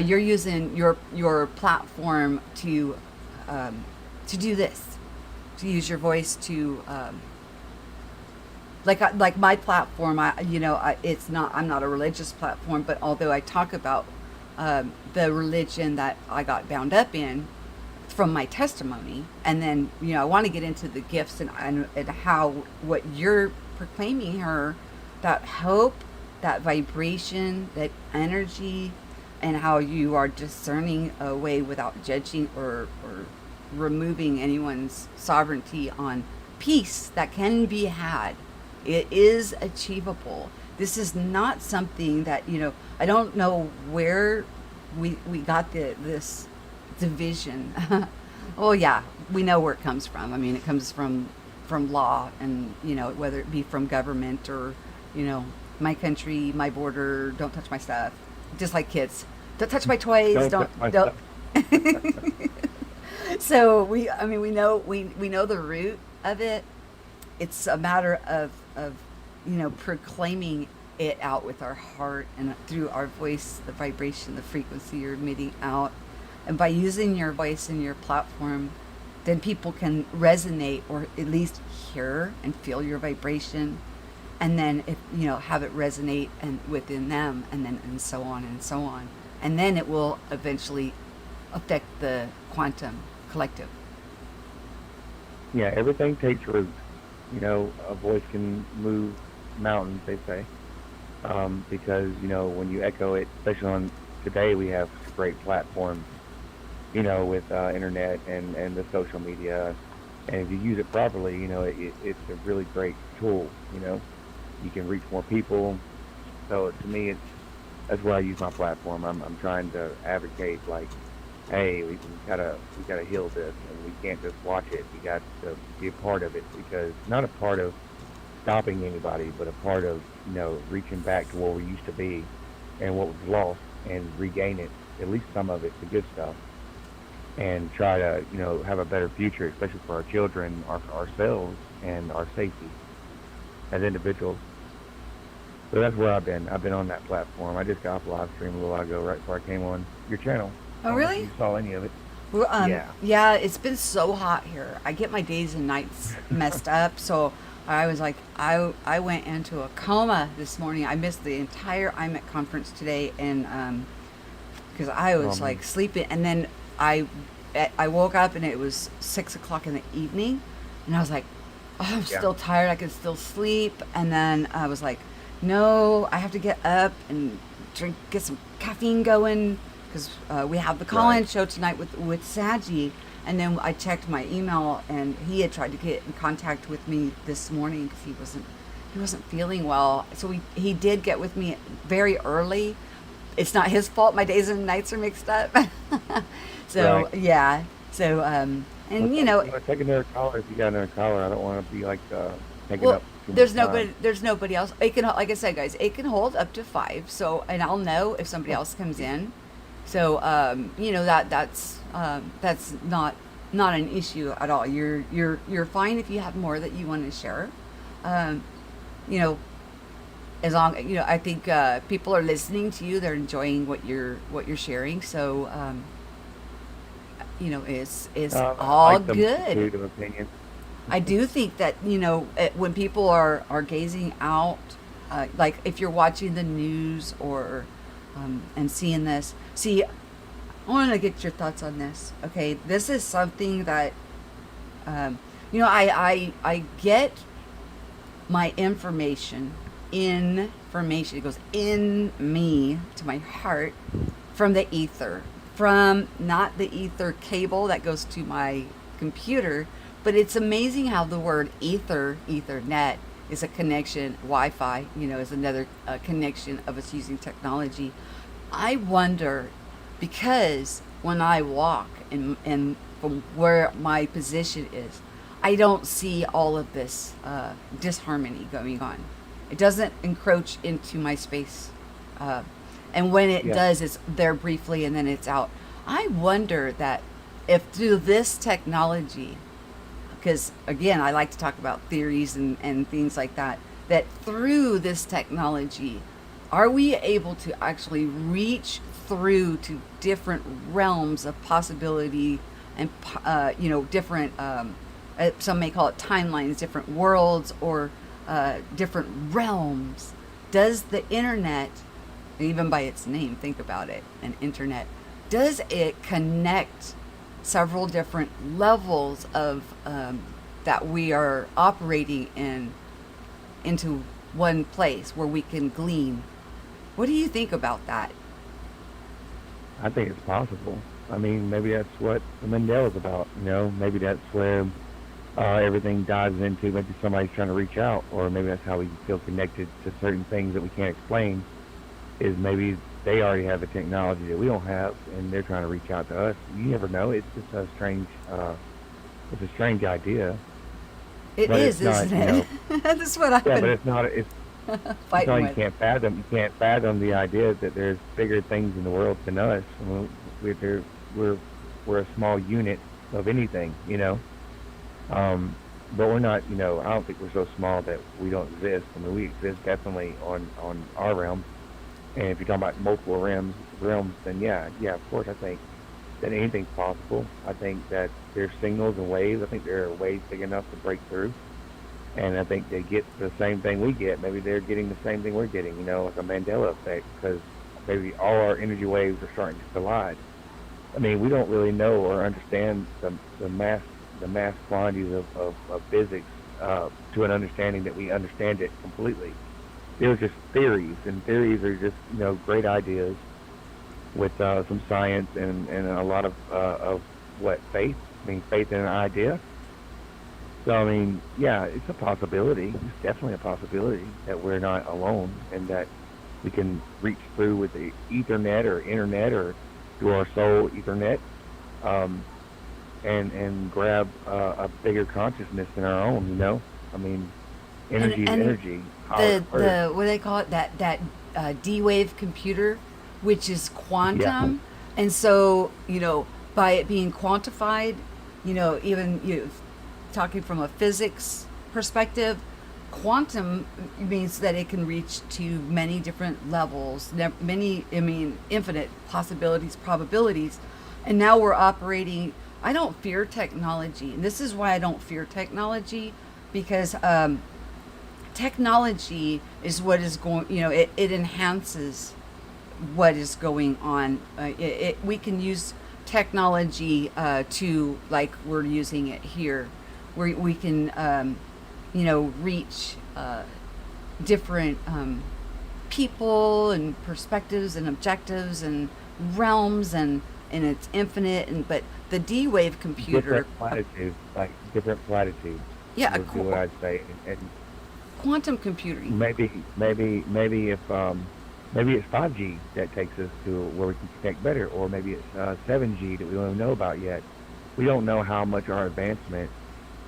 you're using your platform to do this, to use your voice to like my platform. It's not, I'm not a religious platform, but although I talk about the religion that I got bound up in from my testimony, and then I want to get into the gifts and how what you're proclaiming here, that hope, that vibration, that energy, and how you are discerning a way without judging or removing anyone's sovereignty on peace that can be had. It is achievable. This is not something that, I don't know where we got this division. Oh yeah, we know where it comes from. I mean, it comes from law, and whether it be from government or my country, my border, don't touch my stuff. Just like kids, don't touch my toys. Don't touch my Don't. stuff. So we know we know the root of it. It's a matter of proclaiming it out with our heart and through our voice, the vibration, the frequency you're emitting out. And by using your voice and your platform, then people can resonate or at least hear and feel your vibration, and then if have it resonate and within them, and so on and so on, and then it will eventually affect the quantum collective. Yeah, everything takes root. A voice can move mountains, they say, because when you echo it, especially on today, we have great platforms, with internet and the social media, and if you use it properly, it's a really great tool. You can reach more people. So to me, that's where I use my platform. I'm trying to advocate, like, hey, we gotta heal this, and we can't just watch it. We got to be a part of it, because not a part of stopping anybody, but a part of reaching back to where we used to be and what was lost, and regain it, at least some of it, the good stuff, and try to have a better future, especially for our children, ourselves, and our safety as individuals. So that's where I've been. I've been on that platform. I just got off live stream a little while ago, right before I came on your channel. Oh, really? You saw any of it? Well, Yeah. yeah, it's been so hot here. I get my days and nights messed up. So I was like, I went into a coma this morning. I missed the entire IMEC conference today, and because I was like sleeping, and then I woke up and it was 6 o'clock in the evening, and I was like, oh, I'm still tired. I could still sleep, and then I was like, no, I have to get up and get some caffeine going, because we have the call-in show tonight with Saji. And then I checked my email, and he had tried to get in contact with me this morning because he wasn't feeling well. So he did get with me very early. It's not his fault. My days and nights are mixed up. So yeah. So take another caller if you got another caller. I don't want to be like taking up. There's nobody else. It can, like I said, guys, it can hold up to 5. So, and I'll know if somebody else comes in. So that's not an issue at all. You're fine if you have more that you want to share. As long I think people are listening to you. They're enjoying what you're sharing. So it's all like good. Of opinion. I do think that when people are gazing out, like if you're watching the news or and seeing this. See, I want to get your thoughts on this. Okay, this is something that I get my information. It goes in me to my heart from the ether, from not the ether cable that goes to my computer. But it's amazing how the word ethernet is a connection. Wi-Fi, is another connection of us using technology. I wonder, because when I walk and from where my position is, I don't see all of this disharmony going on. It doesn't encroach into my space. And when it does, it's there briefly and then it's out. I wonder that if through this technology, because again, I like to talk about theories and things like that through this technology, are we able to actually reach through to different realms of possibility and, different, some may call it timelines, different worlds, or different realms? Does the internet, even by its name, think about it, an internet, does it connect several different levels of that we are operating into one place where we can glean? What do you think about that? I think it's possible. I mean, maybe that's what the Mandela's about. Maybe that's where everything dives into. Maybe somebody's trying to reach out, or maybe that's how we feel connected to certain things that we can't explain. Is maybe they already have the technology that we don't have, and they're trying to reach out to us. You never know. It's just a strange. It's a strange idea, It but is, it's not. isn't it? That's what I've Yeah, but been it's not. It's fighting all you with. can't fathom. You can't fathom the idea that there's bigger things in the world than us. I mean, we're we're we're a small unit of anything. Um, but we're not. I don't think we're so small that we don't exist. I mean, we exist definitely on our realm. And if you're talking about multiple realms, then yeah, of course, I think that anything's possible. I think that there's signals and waves. I think there are waves big enough to break through, and I think they get the same thing we get. Maybe they're getting the same thing we're getting. Like a Mandela effect, because maybe all our energy waves are starting to collide. I mean, we don't really know or understand the mass quantities of physics to an understanding that we understand it completely. They're just theories, and theories are just great ideas with some science and a lot of what faith. I mean, faith in an idea. So I mean, yeah, it's a possibility. It's definitely a possibility that we're not alone, and that we can reach through with the Ethernet or internet or through our soul Ethernet, um, and grab a bigger consciousness than our own. I mean, And energy is and energy. How it works. the what do they call it, that D wave computer, which is Yeah, quantum, and so by it being quantified, even talking from a physics perspective, quantum means that it can reach to many different levels, many, I mean, infinite possibilities, probabilities. And now we're operating. I don't fear technology. And this is why I don't fear technology, because technology is what is going, it enhances what is going on. We can use technology to, like we're using it here, where we can, reach different people and perspectives and objectives and realms, and it's infinite. And but the D wave computer, different platitudes, like different platitudes yeah, would be what I'd say, and quantum computing. maybe if maybe it's 5G that takes us to where we can connect better, or maybe it's 7G that we don't even know about yet. We don't know how much our advancement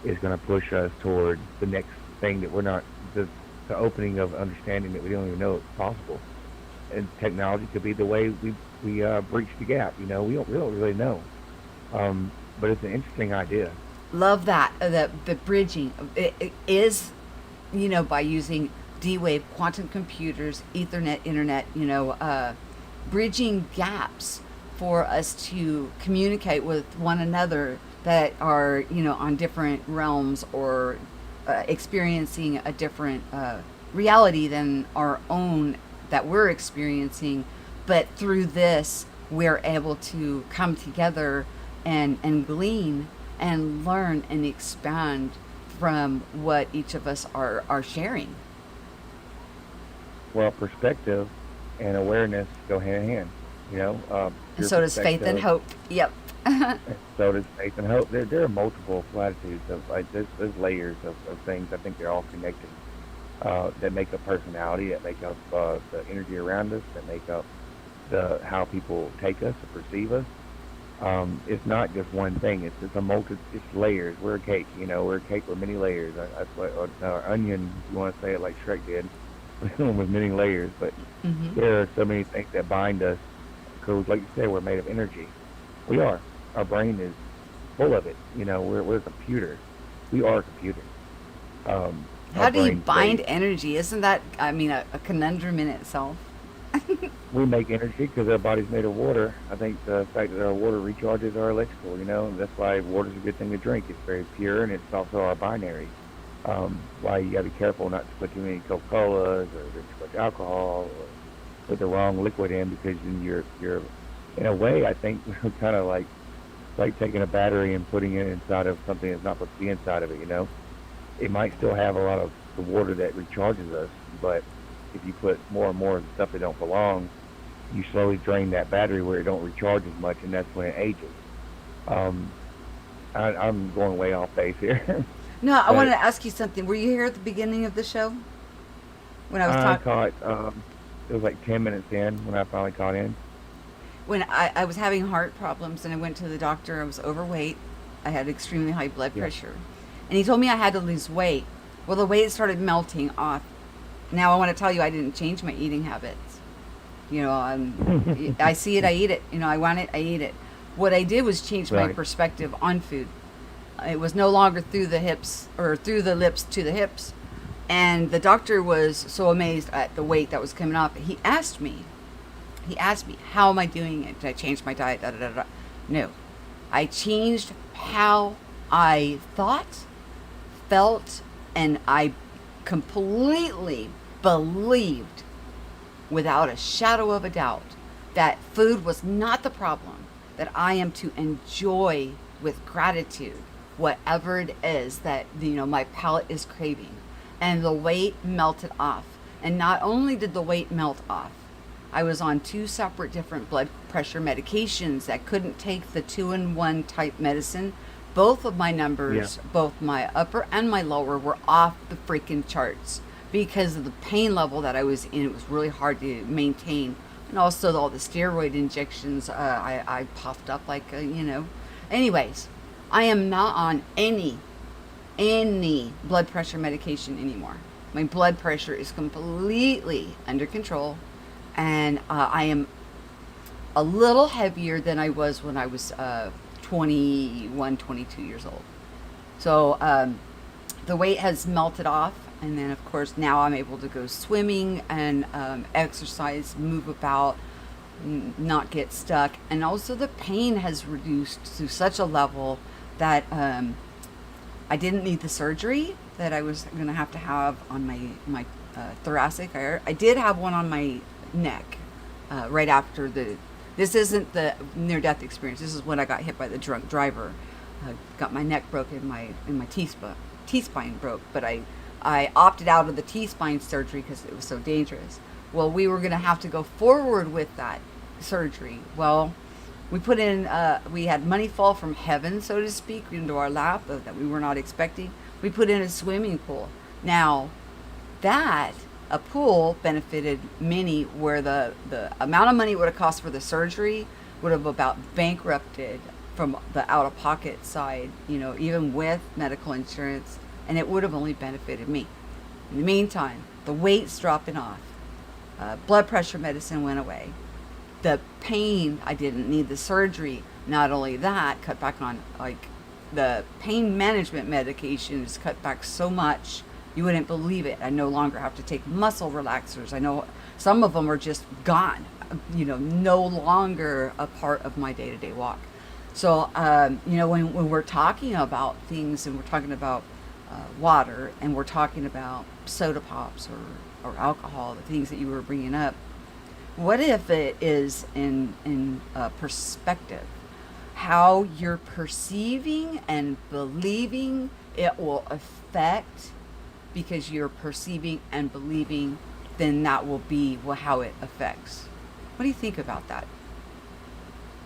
is going to push us toward the next thing that we're not the opening of understanding that we don't even know it's possible. And technology could be the way we breach the gap. We don't really know. But it's an interesting idea. Love that. The bridging it is, by using D wave, quantum computers, Ethernet, internet, bridging gaps for us to communicate with one another that are, on different realms, or experiencing a different reality than our own that we're experiencing. But through this, we're able to come together and glean and learn and expand from what each of us are sharing. Well, perspective and awareness go hand in hand. And Your so does faith and perspective, hope. Yep. and so does faith and hope. There are multiple platitudes of like there's layers of things. I think they're all connected. That make up personality, that make up the energy around us, that make up the how people take us or perceive us. It's not just one thing. It's a it's layers. We're a cake. We're a cake with many layers. That's what onion. If you want to say it like Shrek did, with many layers. But Hmm. there are so many things that bind us. Because, like you said, we're made of energy. We are. Our brain is full of it. We're a computer. We are a computer. Our How do you brain's bind made. energy? Isn't that, I mean, a conundrum in itself? We make energy because our body's made of water. I think the fact that our water recharges our electrical. That's why water's a good thing to drink. It's very pure, and it's also our binary. Why you got to be careful not to put too many Coca-Colas or drink too much alcohol or put the wrong liquid in, because then you're in a way, I think, kind of like taking a battery and putting it inside of something that's not supposed to be inside of it. It might still have a lot of the water that recharges us, but if you put more and more of the stuff that don't belong, you slowly drain that battery where it don't recharge as much, and that's when it ages. Um, I'm going way off base here, No, I wanted but to ask you something. Were you here at the beginning of the show when I was I talking? caught it was like 10 minutes in when I finally caught in. When I was having heart problems and I went to the doctor, I was overweight. I had extremely high blood Yeah, pressure. And he told me I had to lose weight. Well, the weight started melting off. Now I want to tell you I didn't change my eating habits. I see it, I eat it. I want it, I eat it. What I did was change my right. perspective on food. It was no longer through the hips or through the lips to the hips. And the doctor was so amazed at the weight that was coming off. He asked me, how am I doing it? Did I change my diet? Da, da, da, da. No. I changed how I thought, felt, and I completely believed without a shadow of a doubt that food was not the problem, that I am to enjoy with gratitude whatever it is that my palate is craving. And the weight melted off. And not only did the weight melt off, I was on two separate different blood pressure medications that couldn't take the 2-in-1 type medicine. Both of my Yeah, numbers, both my upper and my lower, were off the freaking charts because of the pain level that I was in. It was really hard to maintain. And also all the steroid injections, I puffed up like. Anyways, I am not on any blood pressure medication anymore. My blood pressure is completely under control, and I am a little heavier than I was when I was 21, 22 years old. So the weight has melted off, and then of course now I'm able to go swimming and exercise, move about, not get stuck, and also the pain has reduced to such a level that I didn't need the surgery that I was going to have on my thoracic. I did have one on my neck right after the. This isn't the near death experience. This is when I got hit by the drunk driver. Got my neck broken, my T spine broke, but I opted out of the T spine surgery because it was so dangerous. Well, we were going to have to go forward with that surgery. Well, we had money fall from heaven, so to speak, into our lap that we were not expecting. We put in a swimming pool. Now, that, a pool benefited many where the amount of money it would have cost for the surgery would have about bankrupted from the out-of-pocket side, even with medical insurance, and it would have only benefited me. In the meantime, the weight's dropping off. Blood pressure medicine went away. The pain, I didn't need the surgery. Not only that, cut back on the pain management medications, cut back so much you wouldn't believe it. I no longer have to take muscle relaxers. I know some of them are just gone, no longer a part of my day-to-day walk. So when we're talking about things and we're talking about water and we're talking about soda pops or alcohol, the things that you were bringing up, what if it is in perspective? How you're perceiving and believing it will affect, because you're perceiving and believing, then that will be how it affects. What do you think about that?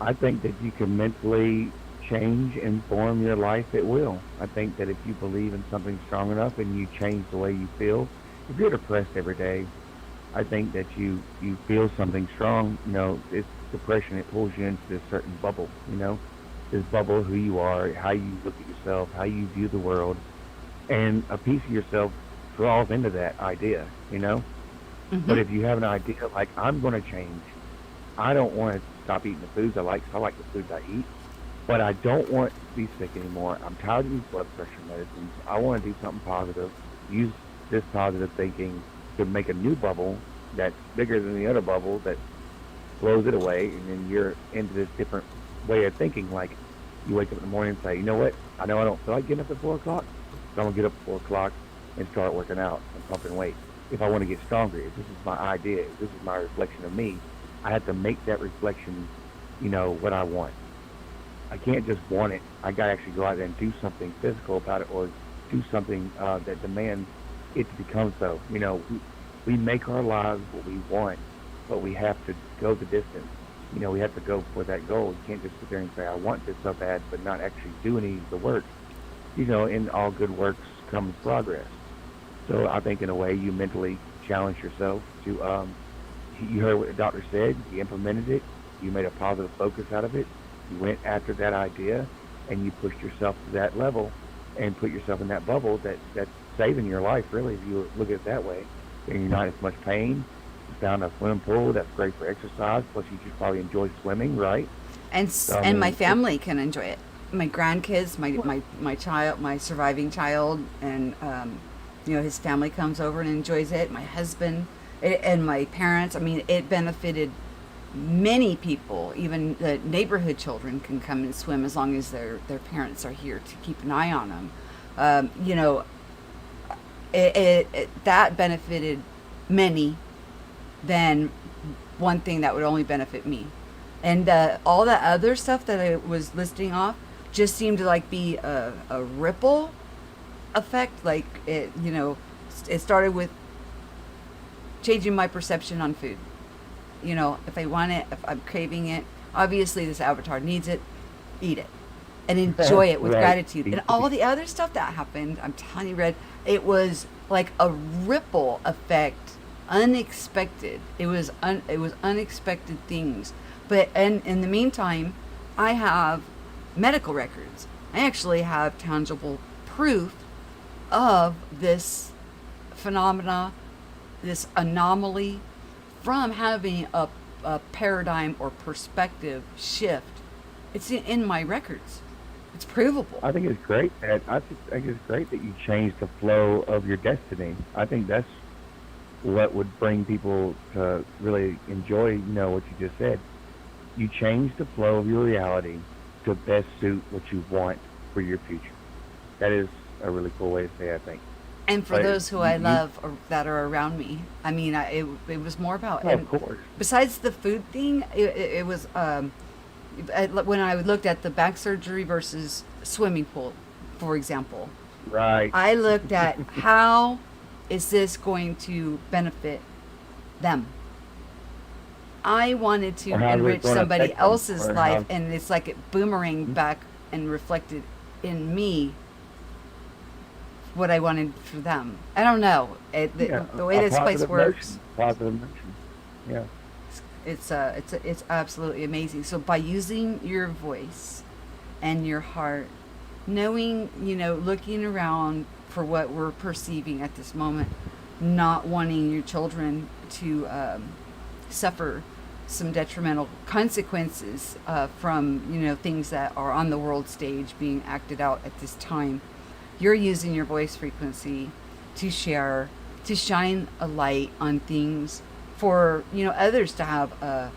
I think that you can mentally change and form your life at will. I think that if you believe in something strong enough and you change the way you feel, if you're depressed every day, I think that you feel something strong. It's depression. It pulls you into this certain bubble. This bubble of who you are, how you look at yourself, how you view the world, and a piece of yourself draws into that idea. But Mm-hmm. if you have an idea like I'm going to change, I don't want to stop eating the foods I like. 'Cause I like the foods I eat, but I don't want to be sick anymore. I'm tired of these blood pressure medicines. I want to do something positive. Use this positive thinking to make a new bubble that's bigger than the other bubble that blows it away, and then you're into this different way of thinking. Like you wake up in the morning and say, you know what? I know I don't feel like getting up at 4 o'clock, so I'm gonna get up at 4 o'clock and start working out and pumping weight. If I want to get stronger, if this is my idea, if this is my reflection of me, I have to make that reflection, what I want. I can't just want it. I got to actually go out there and do something physical about it, or do something that demands it to become so. We make our lives what we want, but we have to go the distance. We have to go for that goal. You can't just sit there and say, I want this so bad, but not actually do any of the work. In all good works comes progress. So I think in a way you mentally challenge yourself to, you heard what the doctor said, you implemented it, you made a positive focus out of it, you went after that idea, and you pushed yourself to that level and put yourself in that bubble that's saving your life, really, if you look at it that way. And you're not in as much pain. You found a swimming pool that's great for exercise, plus you just probably enjoy swimming, right? So, I And my mean, family can enjoy it. My grandkids, my child, my surviving child, and his family comes over and enjoys it. My husband and my parents. I mean, it benefited many people. Even the neighborhood children can come and swim as long as their parents are here to keep an eye on them. Um, you know, that benefited many than one thing that would only benefit me. And all that other stuff that I was listing off just seemed to like be a ripple effect. Like it started with changing my perception on food. If I want it, if I'm craving it, obviously this avatar needs it, eat it. And enjoy it with right. gratitude. And all the other stuff that happened, I'm telling you, Red, it was like a ripple effect, unexpected. It was unexpected things. But and in the meantime, I have medical records. I actually have tangible proof of this phenomena, this anomaly, from having a paradigm or perspective shift. It's in my records. It's provable. I think it's great that you changed the flow of your destiny. I think that's what would bring people to really enjoy, what you just said. You change the flow of your reality to best suit what you want for your future. That is a really cool way to say it, I think. And for But those who I you love or that are around me, I mean, it was more about, oh, of and course, besides the food thing, it was, when I looked at the back surgery versus swimming pool, for example, right. I looked at how is this going to benefit them. I wanted to Or how's it enrich going to somebody affect them, else's or life, how? and it's like it boomerang back and reflected in me what I wanted for them. I don't know. Yeah, The way a this place positive works, notion. Positive notion. Yeah. it's absolutely amazing. So by using your voice and your heart, knowing, looking around for what we're perceiving at this moment, not wanting your children to suffer some detrimental consequences from things that are on the world stage being acted out at this time. You're using your voice frequency to share, to shine a light on things for others to have a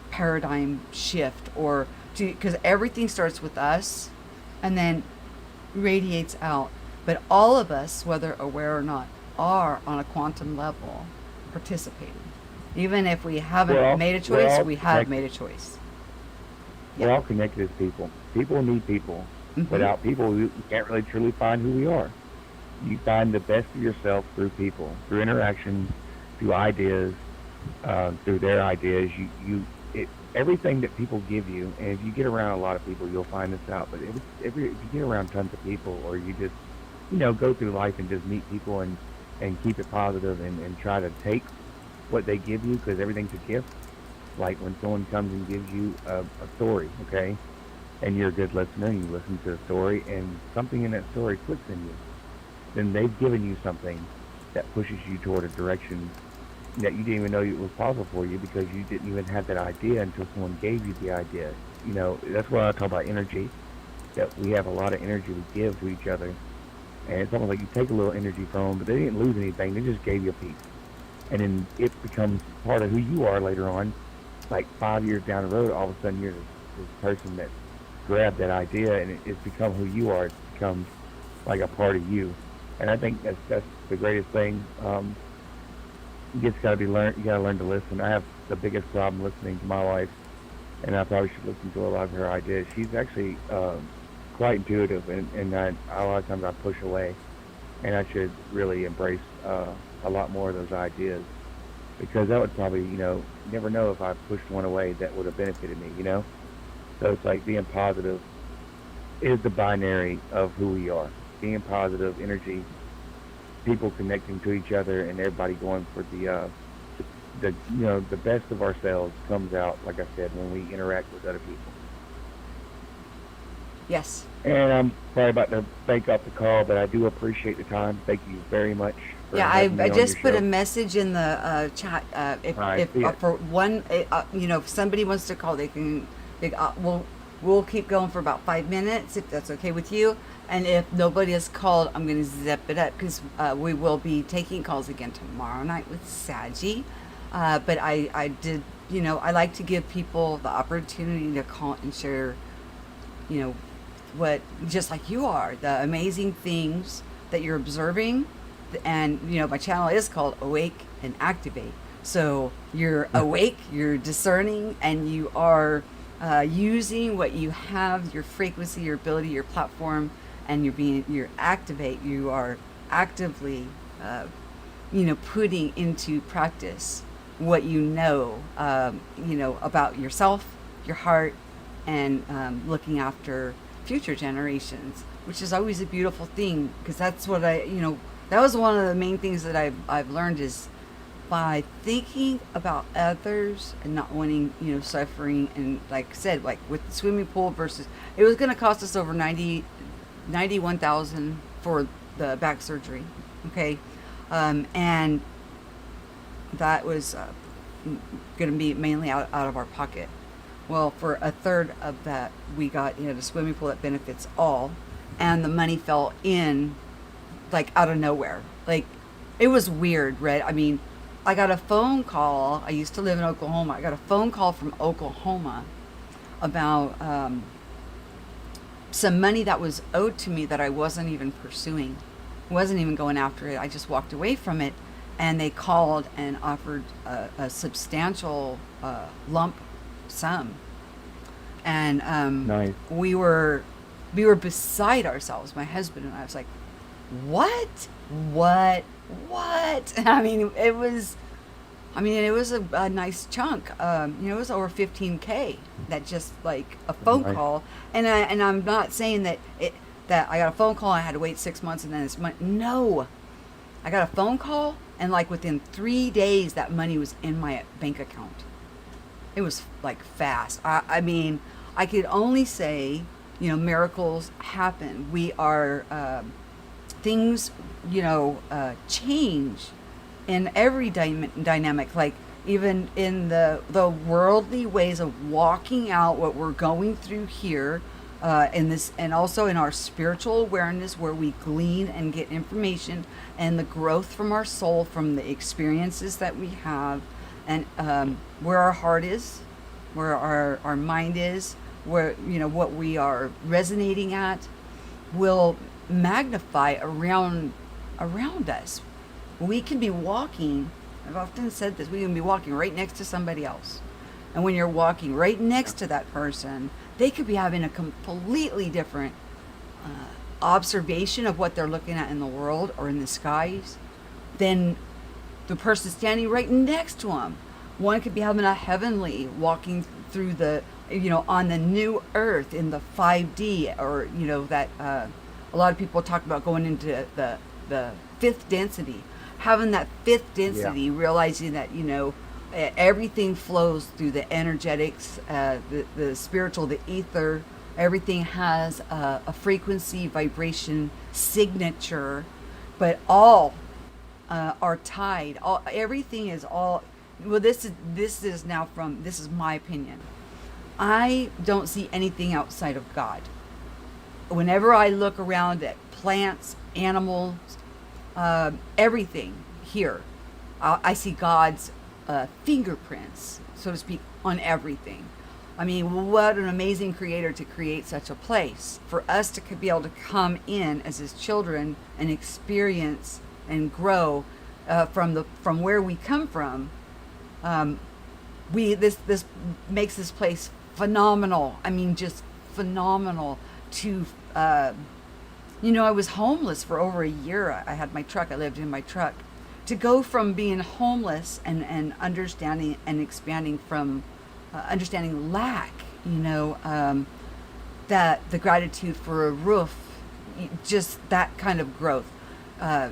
paradigm shift, or to, because everything starts with us and then radiates out. But all of us, whether aware or not, are on a quantum level participating. Even if we We're haven't all made a we're choice, all we have made connected. a choice. We're Yeah. all connected as people. People need people. Hmm. Without people, we can't really truly find who we are. You find the best of yourself through people, through interaction, through ideas, through their ideas. Everything that people give you, and if you get around a lot of people, you'll find this out. But if you get around tons of people, or you just, go through life and just meet people and keep it positive, and try to take what they give you, because everything's a gift. Like when someone comes and gives you a story, okay, and you're a good listener, and you listen to the story, and something in that story clicks in you, then they've given you something that pushes you toward a direction that you didn't even know it was possible for you, because you didn't even have that idea until someone gave you the idea. That's why I talk about energy, that we have a lot of energy we give to each other. And it's almost like you take a little energy from them, but they didn't lose anything. They just gave you a piece. And then it becomes part of who you are later on. Like 5 years down the road, all of a sudden you're this person that grabbed that idea, and it's become who you are. It becomes like a part of you. And I think that's the greatest thing. You just got to be learn. You got to learn to listen. I have the biggest problem listening to my wife, and I probably should listen to a lot of her ideas. She's actually quite intuitive, and a lot of times I push away, and I should really embrace a lot more of those ideas. because that would probably, you never know if I pushed one away that would have benefited me, So it's like being positive is the binary of who we are. Being positive energy, people connecting to each other, and everybody going for the best of ourselves comes out, like I said, when we interact with other people. Yes. And I'm sorry about to break up the call, but I do appreciate the time. Thank you very much for Yeah, having I me on your just put a show. message in the chat. I If see it. for one, if somebody wants to call, they can. We'll keep going for about 5 minutes if that's okay with you. And if nobody has called, I'm going to zip it up because we will be taking calls again tomorrow night with Saji. But I did, I like to give people the opportunity to call and share, you know, what, just like you are, the amazing things that you're observing. And my channel is called Awake and Activate. So you're awake, you're discerning, and you are using what you have, your frequency, your ability, your platform, and you're activate. You are actively putting into practice what about yourself, your heart, and looking after future generations, which is always a beautiful thing, because that's what that was one of the main things that I've learned, is by thinking about others and not wanting, suffering. And like I said, like with the swimming pool versus, it was going to cost us over 91,000 for the back surgery. Okay. And that was going to be mainly out of our pocket. Well, for a third of that, we got the swimming pool that benefits all, and the money fell in like out of nowhere. Like, it was weird, right? I mean, I got a phone call. I used to live in Oklahoma. I got a phone call from Oklahoma about some money that was owed to me that I wasn't even pursuing. Wasn't even going after it. I just walked away from it, and they called and offered a substantial lump sum. And Nice. we were beside ourselves, my husband and I. Was like, what? It was a nice chunk. It was over 15K. That just like a phone Nice. call. And I'm not saying that I got a phone call and I had to wait 6 months and then it's money. No, I got a phone call, and like within 3 days that money was in my bank account. It was like fast. I could only say, miracles happen. We are things, change in every dynamic. Like even in the worldly ways of walking out what we're going through here, in this, and also in our spiritual awareness, where we glean and get information, and the growth from our soul, from the experiences that we have, and where our heart is, where our mind is, where what we are resonating at, will magnify around us. We can be walking. I've often said this. We can be walking right next to somebody else, and when you're walking right next to that person, they could be having a completely different observation of what they're looking at in the world or in the skies than the person standing right next to them. One could be having a heavenly, walking through the, on the new earth in the 5D, or, that a lot of people talk about going into the fifth density, having that fifth density, realizing that, everything flows through the energetics, the spiritual, the ether. Everything has a frequency, vibration, signature, but all are tied. Everything is all. Well, this is my opinion. I don't see anything outside of God. Whenever I look around at plants, animals, everything here, I see God's fingerprints, so to speak, on everything. What an amazing creator to create such a place for us to be able to come in as his children and experience and grow from where we come from. This makes this place phenomenal. Just phenomenal. I was homeless for over a year. I had my truck. I lived in my truck, to go from being homeless and understanding and expanding from understanding lack, that the gratitude for a roof, just that kind of growth. Uh,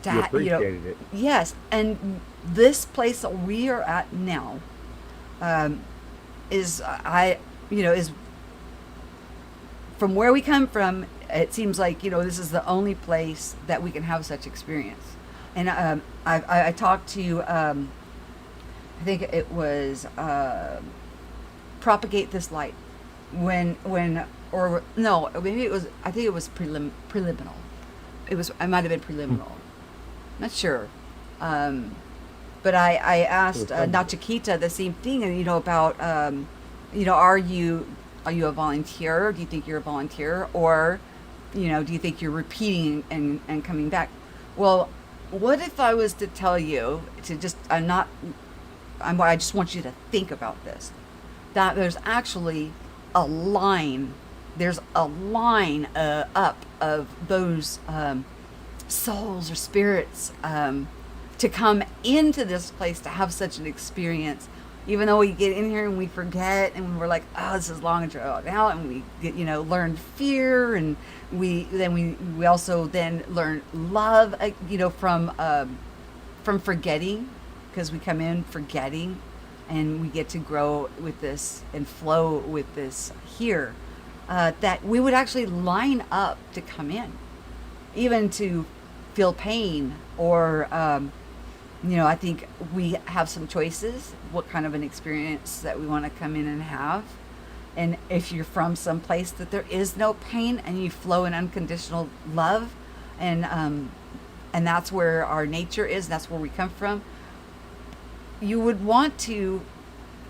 You that, appreciated it. yes, and this place that we are at now um, is from where we come from. It seems like this is the only place that we can have such experience. And I talked to I think it was propagate this light when or no, maybe it was, I think it was preliminal. I might have been preliminal, not sure. But I asked Nachikita the same thing, and about are you a volunteer? Do you think you're a volunteer, or do you think you're repeating and coming back? Well, what if I was to tell you to just I just want you to think about this, that there's actually a line. There's a line up of those souls or spirits to come into this place to have such an experience. Even though we get in here and we forget and we're like, oh, this is long and drawn out, and we get, learn fear, and we also then learn love, from forgetting, because we come in forgetting, and we get to grow with this and flow with this here. That we would actually line up to come in, even to feel pain, or I think we have some choices what kind of an experience that we want to come in and have. And if you're from some place that there is no pain and you flow in unconditional love, and that's where our nature is, that's where we come from, you would want to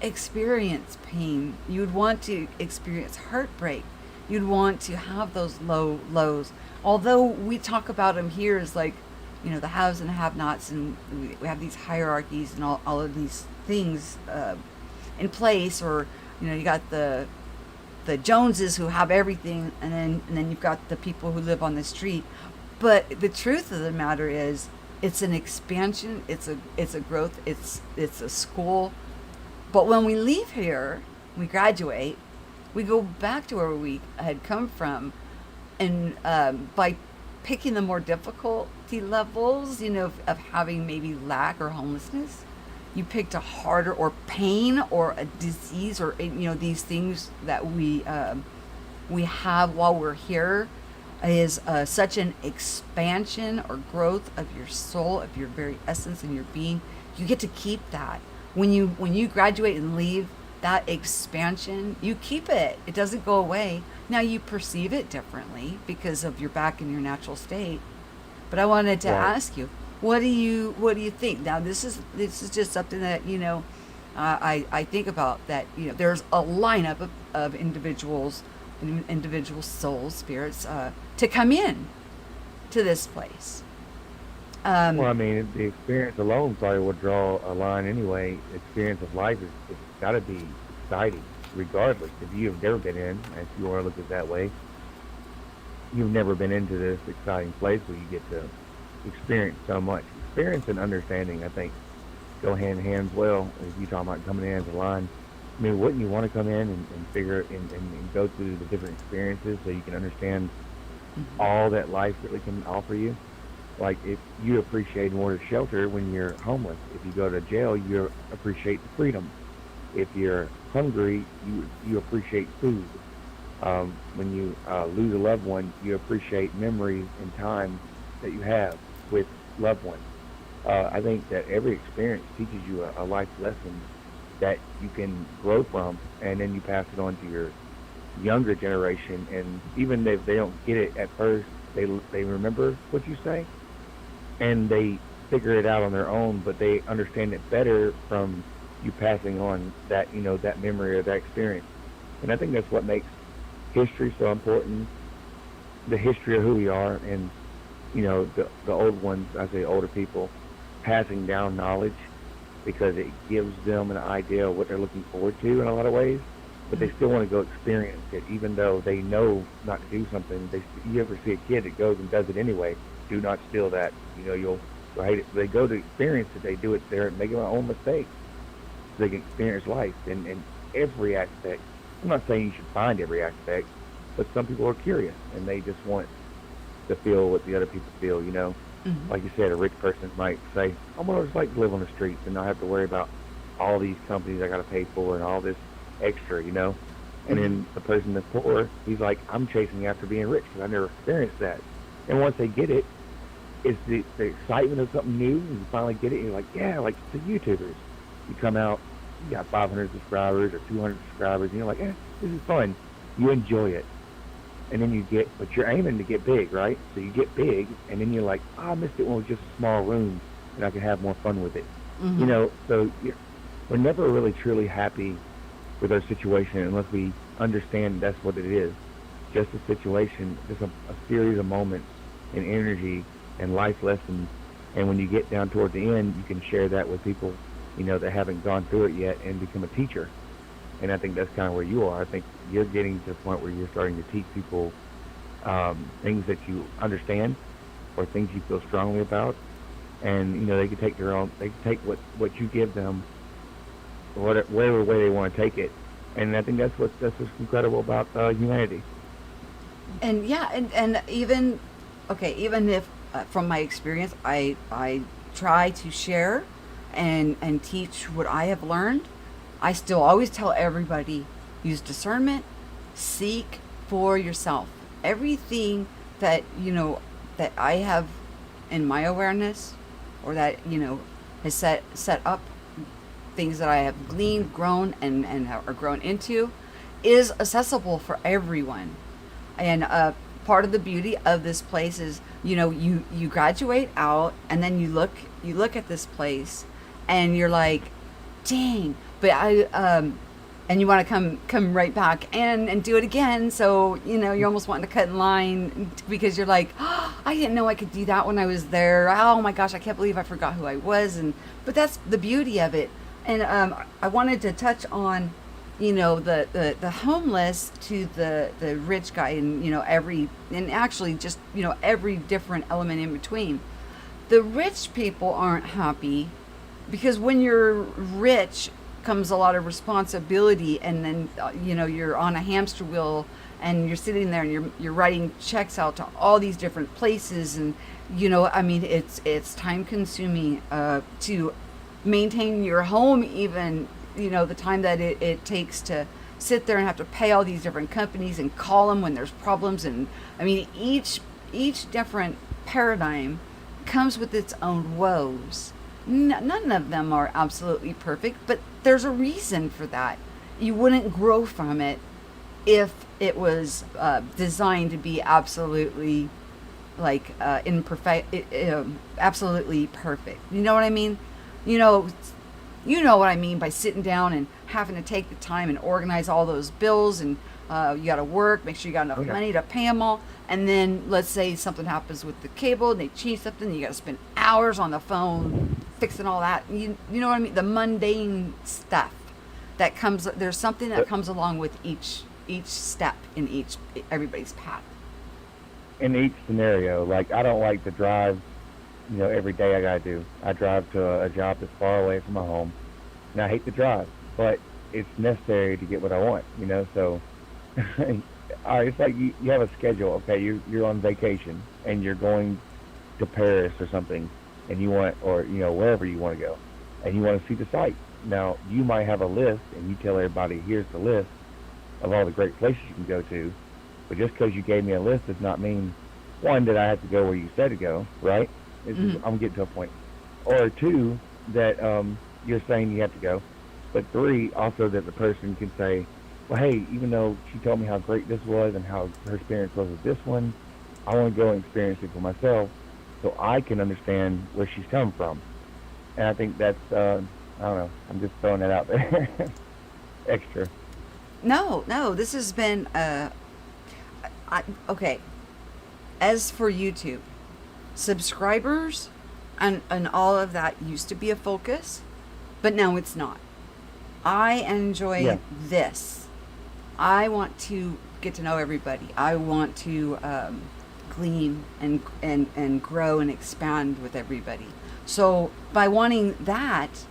experience pain. You would want to experience heartbreak. You'd want to have those lows. Although we talk about them here as like, the haves and have-nots, and we have these hierarchies and all of these things in place, or you got the Joneses who have everything, and then you've got the people who live on the street. But the truth of the matter is, it's an expansion. It's a growth. It's a school. But when we leave here, we graduate, we go back to where we had come from, and by picking the more difficulty levels, of having maybe lack or homelessness, you picked a harder, or pain, or a disease, or these things that we have while we're here, is such an expansion or growth of your soul, of your very essence and your being. You get to keep that. When you graduate and leave, that expansion, you keep it. It doesn't go away. Now you perceive it differently because of you're back in your natural state. But I wanted to ask you, what do you think? Now this is just something that I think about, that there's a lineup of individuals, individual souls, spirits, to come in to this place. Well, I mean, the experience alone probably would draw a line anyway. Experience of life is got to be exciting, regardless. If you have never been in, if you want to look at it that way, you've never been into this exciting place where you get to experience so much. Experience and understanding, I think, go hand in hand as well. If you talk about coming in as a line, I mean, wouldn't you want to come in and figure and go through the different experiences so you can understand all that life really can offer you? Like, if you appreciate more the shelter when you're homeless, if you go to jail, you appreciate the freedom. If you're hungry, you appreciate food. When you lose a loved one, you appreciate memories and time that you have with loved ones. I think that every experience teaches you a life lesson that you can grow from, and then you pass it on to your younger generation. And even if they don't get it at first, they remember what you say, and they figure it out on their own, but they understand it better from you passing on that, that memory or that experience. And I think that's what makes history so important, the history of who we are, and the old ones, I say older people, passing down knowledge, because it gives them an idea of what they're looking forward to in a lot of ways, but they still want to go experience it, even though they know not to do something. You ever see a kid that goes and does it anyway? Do not steal that. You'll right? They go to experience it. They do it there and make their own mistakes so they can experience life in every aspect. I'm not saying you should find every aspect, but some people are curious and they just want to feel what the other people feel, you know. Hmm. Like you said, a rich person might say, I'm gonna just like live on the streets and not have to worry about all these companies I gotta pay for and all this extra, you know. And Hmm. then the person that's poor, he's like, I'm chasing after being rich because I never experienced that. And once they get it, it's the excitement of something new, and you finally get it, and you're like, yeah, like the YouTubers. You come out, you got 500 subscribers or 200 subscribers, and you're like, this is fun. You enjoy it. And then you get, but you're aiming to get big, right? So you get big, and then you're like, I missed it when it was just a small room, and I could have more fun with it. You Hmm. know, so we're never really truly happy with our situation unless we understand that's what it is. Just a situation, just a series of moments and energy and life lessons. And when you get down toward the end, you can share that with people, you know, that haven't gone through it yet and become a teacher. And I think that's kind of where you are. I think you're getting to the point where you're starting to teach people things that you understand or things you feel strongly about. And, you know, they can take their own, they can take what you give them, whatever way they want to take it. And I think that's what's incredible about humanity. And yeah, and even okay, even if from my experience, I try to share and teach what I have learned. I still always tell everybody, use discernment, seek for yourself. Everything that that I have in my awareness, or that has set up, things that I have gleaned, grown, and are grown into, is accessible for everyone. And part of the beauty of this place is, you graduate out, and then you look at this place, and you're like, dang. But and you want to come right back and do it again. So you're almost wanting to cut in line, because you're like, oh, I didn't know I could do that when I was there. Oh my gosh, I can't believe I forgot who I was. And but that's the beauty of it. And I wanted to touch on the homeless to the rich guy, and actually just every different element in between. The rich people aren't happy, because when you're rich comes a lot of responsibility, and then you're on a hamster wheel, and you're sitting there, and you're writing checks out to all these different places. And I mean, it's time consuming to maintain your home, even the time that it takes to sit there and have to pay all these different companies and call them when there's problems. And I mean, each different paradigm comes with its own woes. None of them are absolutely perfect, but there's a reason for that. You wouldn't grow from it if it was designed to be absolutely like imperfect, absolutely perfect. You know what I mean? You know, you know what I mean by sitting down and having to take the time and organize all those bills, and you got to work, make sure you got enough Oh yeah. money to pay them all. And then let's say something happens with the cable and they change something, and you got to spend hours on the phone fixing all that. You know what I mean? The mundane stuff that comes. There's something that But comes along with each step in everybody's path. in each scenario, like I don't like to drive, you know, every day I gotta do. I drive to a job that's far away from my home, and I hate to drive, but it's necessary to get what I want, you know. So, all right, it's like you have a schedule. Okay, you're on vacation and you're going to Paris or something, and you want, or you know, wherever you want to go, and you want to see the sights. Now, you might have a list, and you tell everybody, here's the list of all the great places you can go to. But just because you gave me a list does not mean, one, that I have to go where you said to go, right? Mm-hmm. I'm getting to a point. Or two, that you're saying you have to go. But three, also that the person can say, well, hey, even though she told me how great this was and how her experience was with this one, I want to go and experience it for myself so I can understand where she's coming from. And I think that's, I don't know, I'm just throwing that out there. Extra. No, no, this has been okay. As for YouTube, subscribers and all of that used to be a focus, but now it's not. I enjoy Yeah. this. I want to get to know everybody. I want to glean and grow and expand with everybody. So by wanting that,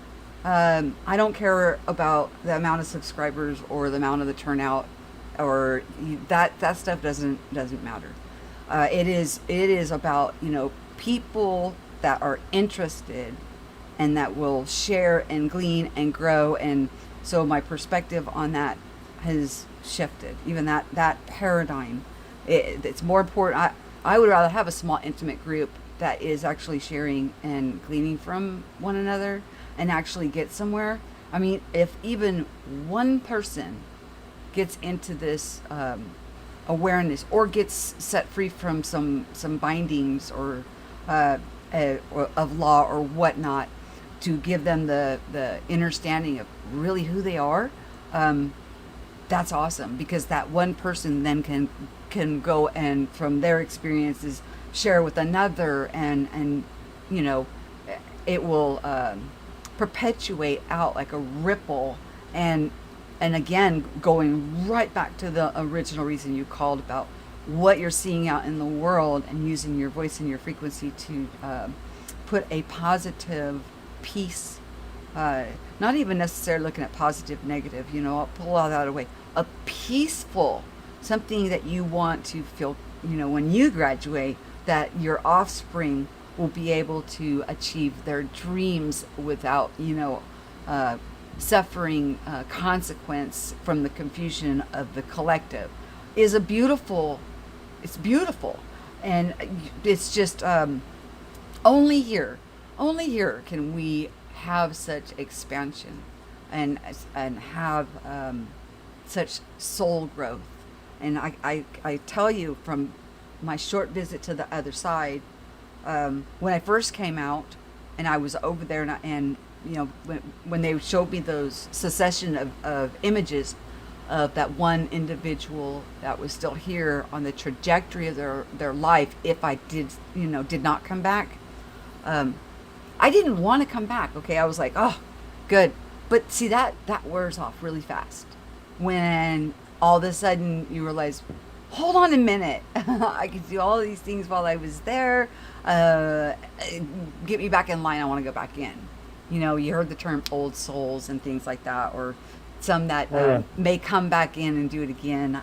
I don't care about the amount of subscribers or the amount of the turnout, or that stuff doesn't matter. It is about, people that are interested and that will share and glean and grow. And so my perspective on that has shifted. Even that paradigm, it's more important. I would rather have a small intimate group that is actually sharing and gleaning from one another and actually get somewhere. I mean, if even one person gets into this awareness or gets set free from some bindings or of law or whatnot, to give them the understanding of really who they are, that's awesome, because that one person then can go and from their experiences share with another, and it will perpetuate out like a ripple. And again, going right back to the original reason you called about what you're seeing out in the world, and using your voice and your frequency to put a positive piece, not even necessarily looking at positive, negative, I'll pull all that away. A peaceful, something that you want to feel, when you graduate, that your offspring will be able to achieve their dreams without, suffering consequence from the confusion of the collective, is it's beautiful. And it's just, only here can we have such expansion and have such soul growth. And I tell you, from my short visit to the other side, when I first came out and I was over there, and when they showed me those succession of images of that one individual that was still here on the trajectory of their life, if I did not come back, I didn't want to come back. Okay, I was like, oh, good. But see, that wears off really fast when all of a sudden you realize, hold on a minute, I could do all of these things while I was there. Get me back in line. I want to go back in. You heard the term old souls and things like that, or some that may come back in and do it again.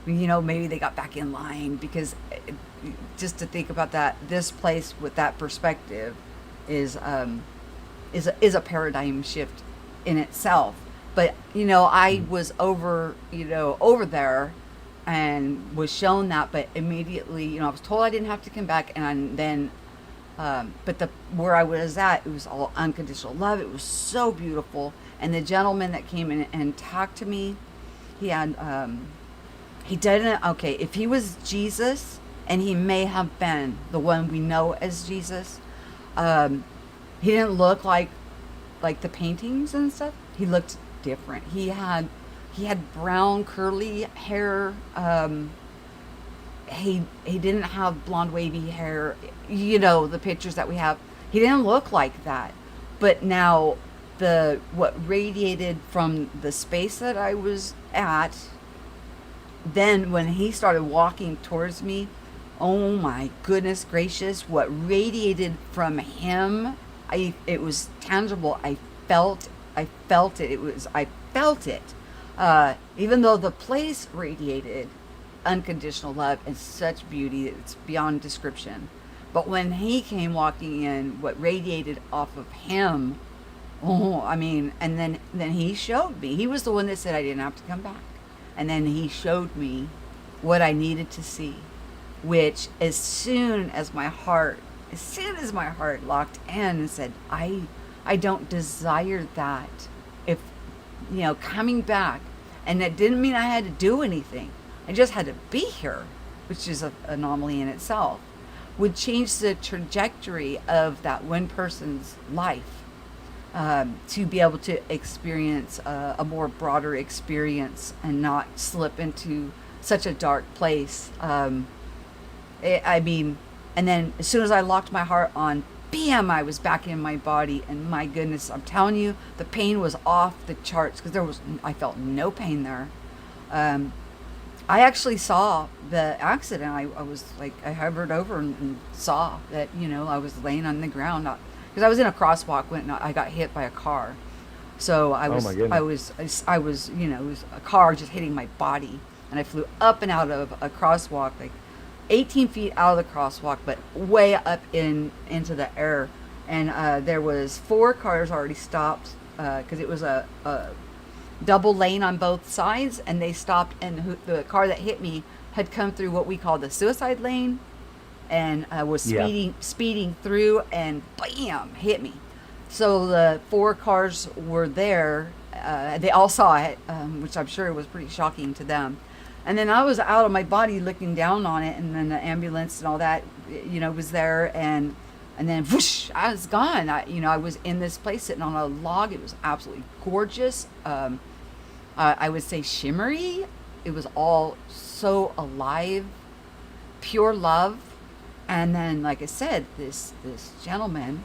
Maybe they got back in line, because just to think about that, this place with that perspective is a paradigm shift in itself. But I was over there and was shown that, but immediately I was told I didn't have to come back, and then but where I was at, it was all unconditional love. It was so beautiful. And the gentleman that came in and talked to me, he had he didn't, okay, if he was Jesus, and he may have been the one we know as Jesus, he didn't look like the paintings and stuff. He looked different. He had brown curly hair. He didn't have blonde wavy hair. The pictures that we have, he didn't look like that. But now what radiated from the space that I was at, then when he started walking towards me, oh my goodness gracious, what radiated from him, it was tangible. I felt it. I felt it. Even though the place radiated unconditional love and such beauty, it's beyond description. But when he came walking in, what radiated off of him, and then he showed me. He was the one that said I didn't have to come back. And then he showed me what I needed to see, which as soon as my heart locked in and said, I don't desire that. If, coming back, and that didn't mean I had to do anything. I just had to be here, which is an anomaly in itself, would change the trajectory of that one person's life, to be able to experience a more broader experience and not slip into such a dark place. And then as soon as I locked my heart on, bam, I was back in my body, and my goodness, I'm telling you, the pain was off the charts, because I felt no pain there. I actually saw the accident. I was like, I hovered over and saw that, I was laying on the ground because I was in a crosswalk when I got hit by a car. So Oh my goodness. it was a car just hitting my body, and I flew up and out of a crosswalk, like 18 feet out of the crosswalk, but way up into the air. And there was four cars already stopped because it was a double lane on both sides, and they stopped. And the car that hit me had come through what we call the suicide lane, and was Yeah. speeding through, and bam, hit me. So the four cars were there. They all saw it, which I'm sure was pretty shocking to them. And then I was out of my body looking down on it, and then the ambulance and all that, was there, and then whoosh, I was gone. I was in this place sitting on a log. It was absolutely gorgeous. I would say shimmery. It was all so alive, pure love. And then, like I said, this gentleman,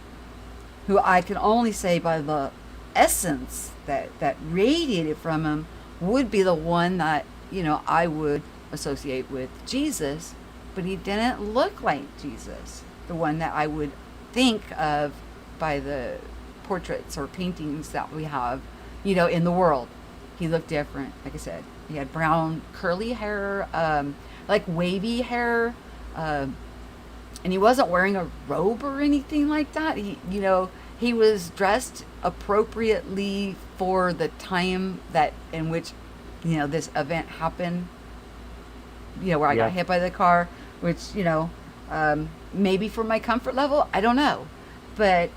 who I can only say by the essence that radiated from him, would be the one that I would associate with Jesus, but he didn't look like Jesus, the one that I would think of by the portraits or paintings that we have, in the world. He looked different. Like I said, he had brown curly hair, like wavy hair, and he wasn't wearing a robe or anything like that. He was dressed appropriately for the time that in which this event happened, where I got Yeah. hit by the car, which, maybe for my comfort level, I don't know. But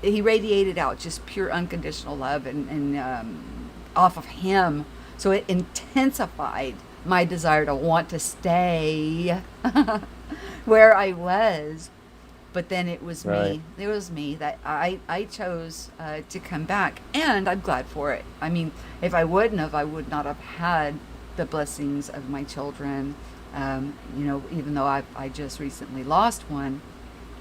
he radiated out just pure unconditional love, and off of him. So it intensified my desire to want to stay where I was. But then it was Right. me. It was me that I chose to come back, and I'm glad for it. I mean, if I wouldn't have, I would not have had the blessings of my children. Even though I just recently lost one,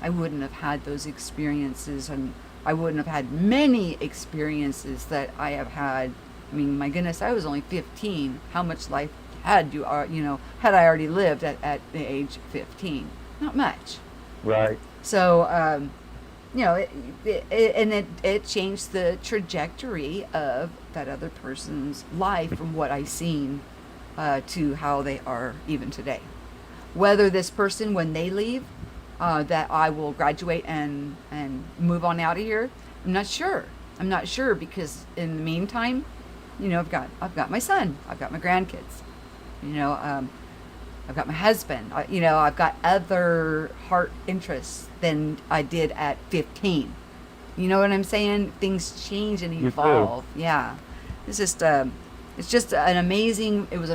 I wouldn't have had those experiences, and I wouldn't have had many experiences that I have had. I mean, my goodness, I was only 15. How much life had I already lived at the age 15? Not much. Right. So, it changed the trajectory of that other person's life from what I've seen to how they are even today. Whether this person, when they leave, that I will graduate and move on out of here, I'm not sure. I'm not sure because in the meantime, I've got my son, I've got my grandkids, I've got my husband. I've got other heart interests than I did at 15. You know what I'm saying? Things change and You evolve. Yeah, it's just it was an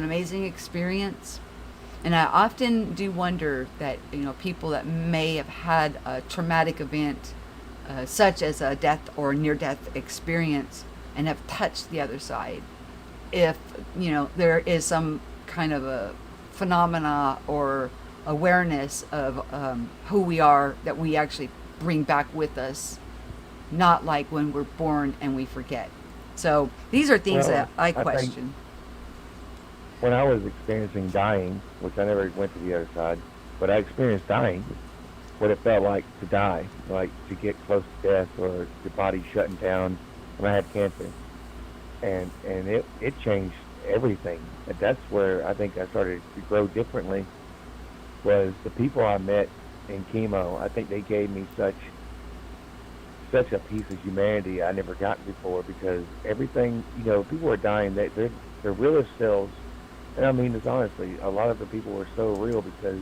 amazing experience, and I often do wonder that people that may have had a traumatic event, such as a death or near-death experience, and have touched the other side, if there is some kind of a phenomena or awareness of who we are that we actually bring back with us, not like when we're born and we forget. So these are things Well, that I I think question. when I was experiencing dying, which I never went to the other side, but I experienced dying, what it felt like to die, like to get close to death or your body shutting down when I had cancer. And it changed everything. And that's where I think I started to grow differently, was the people I met in chemo. I think they gave me such a piece of humanity I never gotten before, because everything, people were dying, they're realest selves. And I mean this honestly, a lot of the people were so real because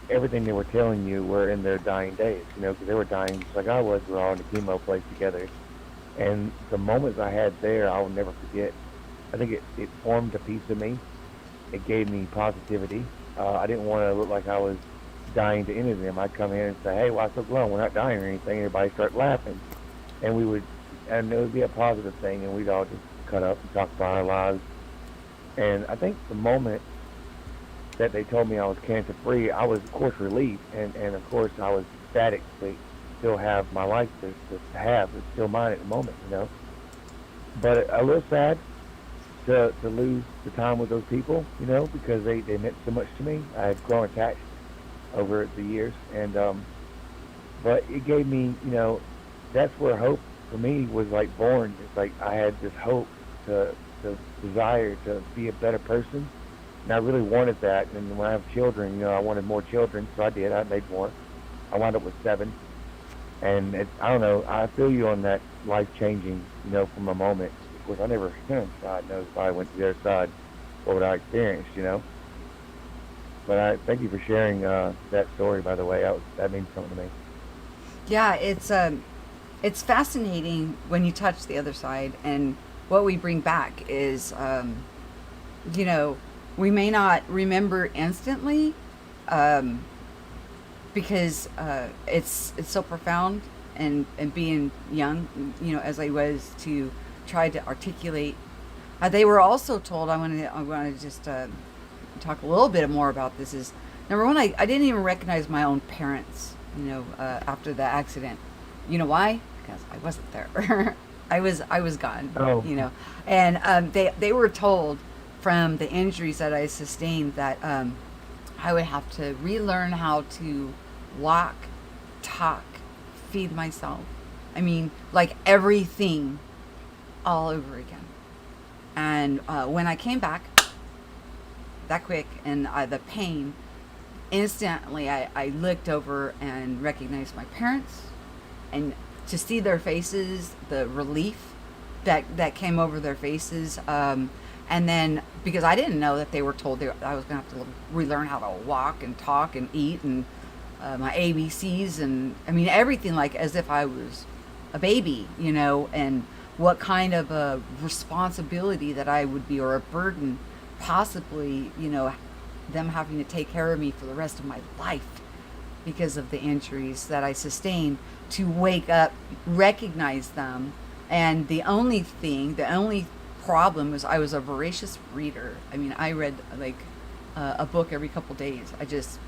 everything they were telling you were in their dying days, because they were dying just like I was. We were all in the chemo place together. And the moments I had there, I will never forget. I think it formed a piece of me. It gave me positivity. I didn't want to look like I was dying to any of them. I'd come in and say, hey, why so glum? We're not dying or anything. Everybody start laughing. And it would be a positive thing, and we'd all just cut up and talk about our lives. And I think the moment that they told me I was cancer free, I was of course relieved, and of course I was ecstatic to still have my life to have. It's still mine at the moment, But a little sad, to lose the time with those people, because they meant so much to me. I had grown attached over the years, and but it gave me, that's where hope for me was like born. It's like I had this hope to desire to be a better person, and I really wanted that. And when I have children, I wanted more children, so I did. I made more. I wound up with 7, and I don't know. I feel you on that life changing, from a moment. Of course, I never. God knows if I went to the other side, what would I experience. But I thank you for sharing that story. By the way, that means something to me. Yeah, it's fascinating when you touch the other side, and what we bring back is, you know, we may not remember instantly, um, because it's so profound, and being young, as I was to try to articulate. They were also told. I want to just talk a little bit more about this. Is number one, I didn't even recognize my own parents. After the accident. You know why? Because I wasn't there. I was gone. Oh, And they were told from the injuries that I sustained that I would have to relearn how to walk, talk, feed myself. I mean, like everything all over again. And when I came back that quick, and the pain, instantly I looked over and recognized my parents, and to see their faces, the relief that came over their faces, and then because I didn't know that they were told I was going to have to relearn how to walk and talk and eat, and my ABCs, and I mean everything, like as if I was a baby, and what kind of a responsibility that I would be, or a burden possibly, them having to take care of me for the rest of my life because of the injuries that I sustained, to wake up, recognize them. And the only problem was I was a voracious reader. I mean, I read like a book every couple days. I just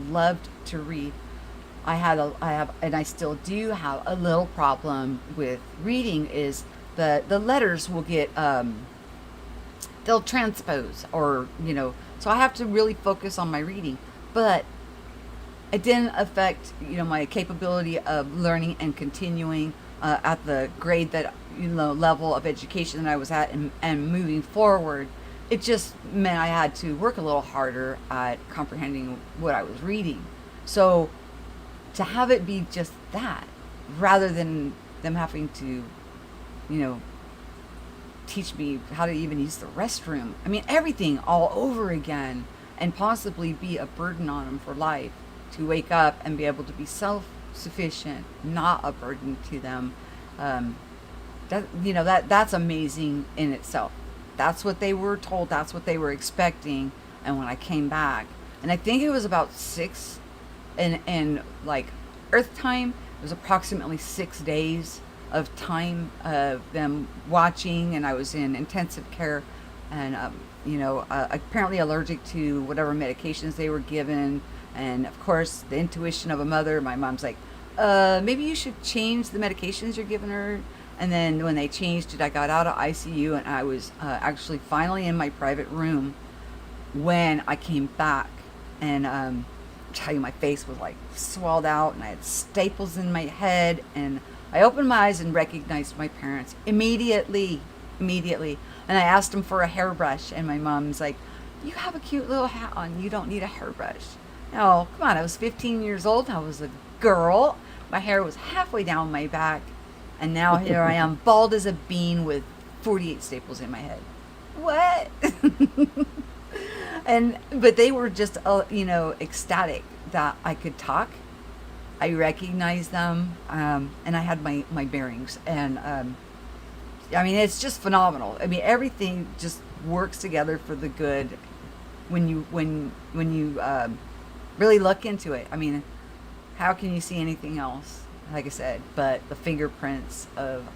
loved to read. I have, and I still do have a little problem with reading, is the letters will get, they'll transpose, or so I have to really focus on my reading. But it didn't affect my capability of learning and continuing at the grade that level of education that I was at, and moving forward. It just meant I had to work a little harder at comprehending what I was reading. So to have it be just that, rather than them having to teach me how to even use the restroom. I mean, everything all over again, and possibly be a burden on them for life, to wake up and be able to be self-sufficient, not a burden to them. That's amazing in itself. That's what they were told. That's what they were expecting. And when I came back, and I think it was about 6, and like Earth time, it was approximately 6 days of time of them watching, and I was in intensive care, and apparently allergic to whatever medications they were given, and of course the intuition of a mother. My mom's like, maybe you should change the medications you're giving her. And then when they changed it, I got out of ICU, and I was actually finally in my private room when I came back, and I tell you, my face was like swelled out, and I had staples in my head, and I opened my eyes and recognized my parents immediately. And I asked them for a hairbrush, and my mom's like, you have a cute little hat on. You don't need a hairbrush. No, come on. I was 15 years old. I was a girl. My hair was halfway down my back. And now here I am, bald as a bean with 48 staples in my head. What? But they were just, ecstatic that I could talk. I recognized them, and I had my bearings, and I mean, it's just phenomenal. I mean, everything just works together for the good when you really look into it. I mean, how can you see anything else, like I said, but the fingerprints of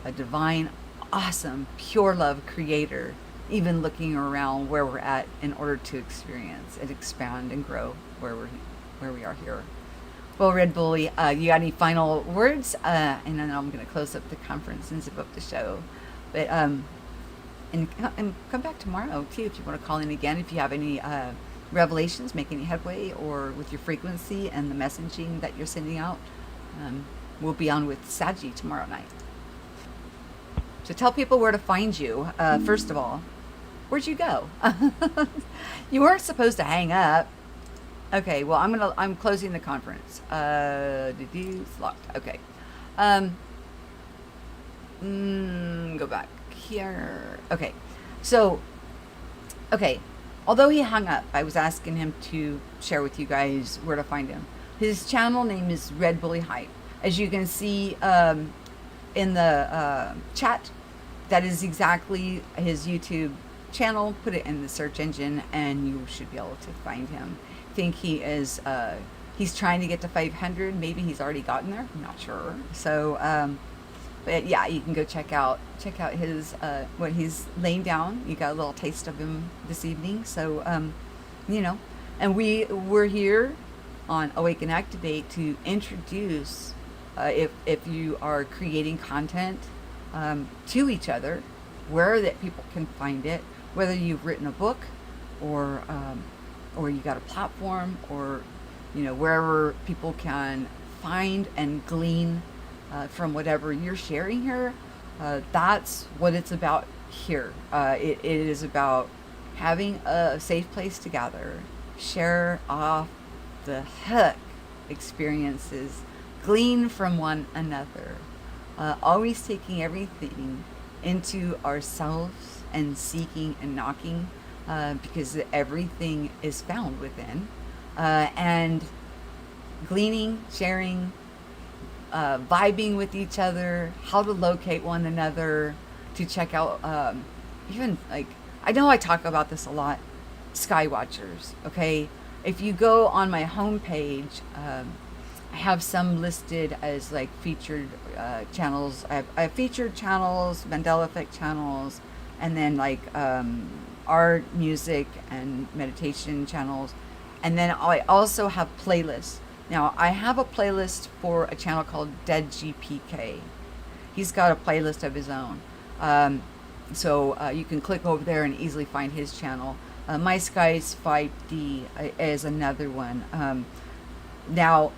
a divine, awesome, pure love creator, even looking around where we're at in order to experience and expand and grow where we are here. Well, Red Bully, you got any final words? And then I'm going to close up the conference and zip up the show. But And come back tomorrow too if you want to call in again. If you have any revelations, make any headway, or with your frequency and the messaging that you're sending out, um, we'll be on with Saji tomorrow night. So tell people where to find you. First of all, where'd you go? You weren't supposed to hang up. Okay, well I'm closing the conference. It's locked. Okay. Go back here. Okay. So, okay. Although he hung up, I was asking him to share with you guys where to find him. His channel name is Red Bully Hype. As you can see in the chat, that is exactly his YouTube channel. Put it in the search engine and you should be able to find him. I think he is, he's trying to get to 500. Maybe he's already gotten there. I'm not sure. So, but yeah, you can go check out his what he's laying down. You got a little taste of him this evening. So, you know, and we're here on Awake and Activate to introduce, if you are creating content to each other, where that people can find it, whether you've written a book or you got a platform, or you know, wherever people can find and glean from whatever you're sharing here. That's what it's about here. It is about having a safe place to gather, share off the hook experiences, glean from one another, always taking everything into ourselves and seeking and knocking, because everything is found within, and gleaning, sharing, vibing with each other, how to locate one another, to check out, even like, I know I talk about this a lot, sky watchers. Okay, if you go on my homepage, I have some listed as like featured channels. I have featured channels, Mandela Effect channels, and then like art, music, and meditation channels, and then I also have playlists. Now, I have a playlist for a channel called Dead GPK. He's got a playlist of his own. So you can click over there and easily find his channel. My Skies 5D is another one. Now,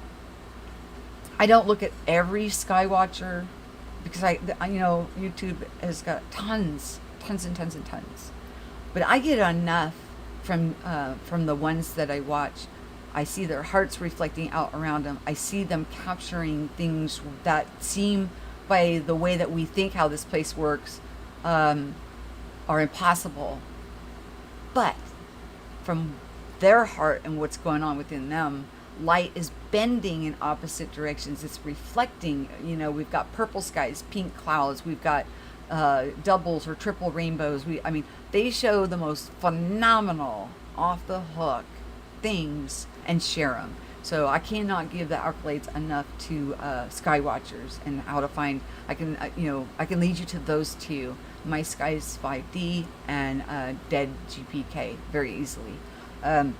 I don't look at every Skywatcher because you know, YouTube has got tons and tons. But I get enough from the ones that I watch. I see their hearts reflecting out around them. I see them capturing things that seem, by the way that we think how this place works, are impossible. But from their heart and what's going on within them, light is bending in opposite directions. It's reflecting. You know, we've got purple skies, pink clouds. We've got doubles or triple rainbows. I mean, they show the most phenomenal, off the hook things and share them. So I cannot give the accolades enough to Skywatchers and how to find. I can I can lead you to those two, My Skies 5D and Dead GPK, very easily. Then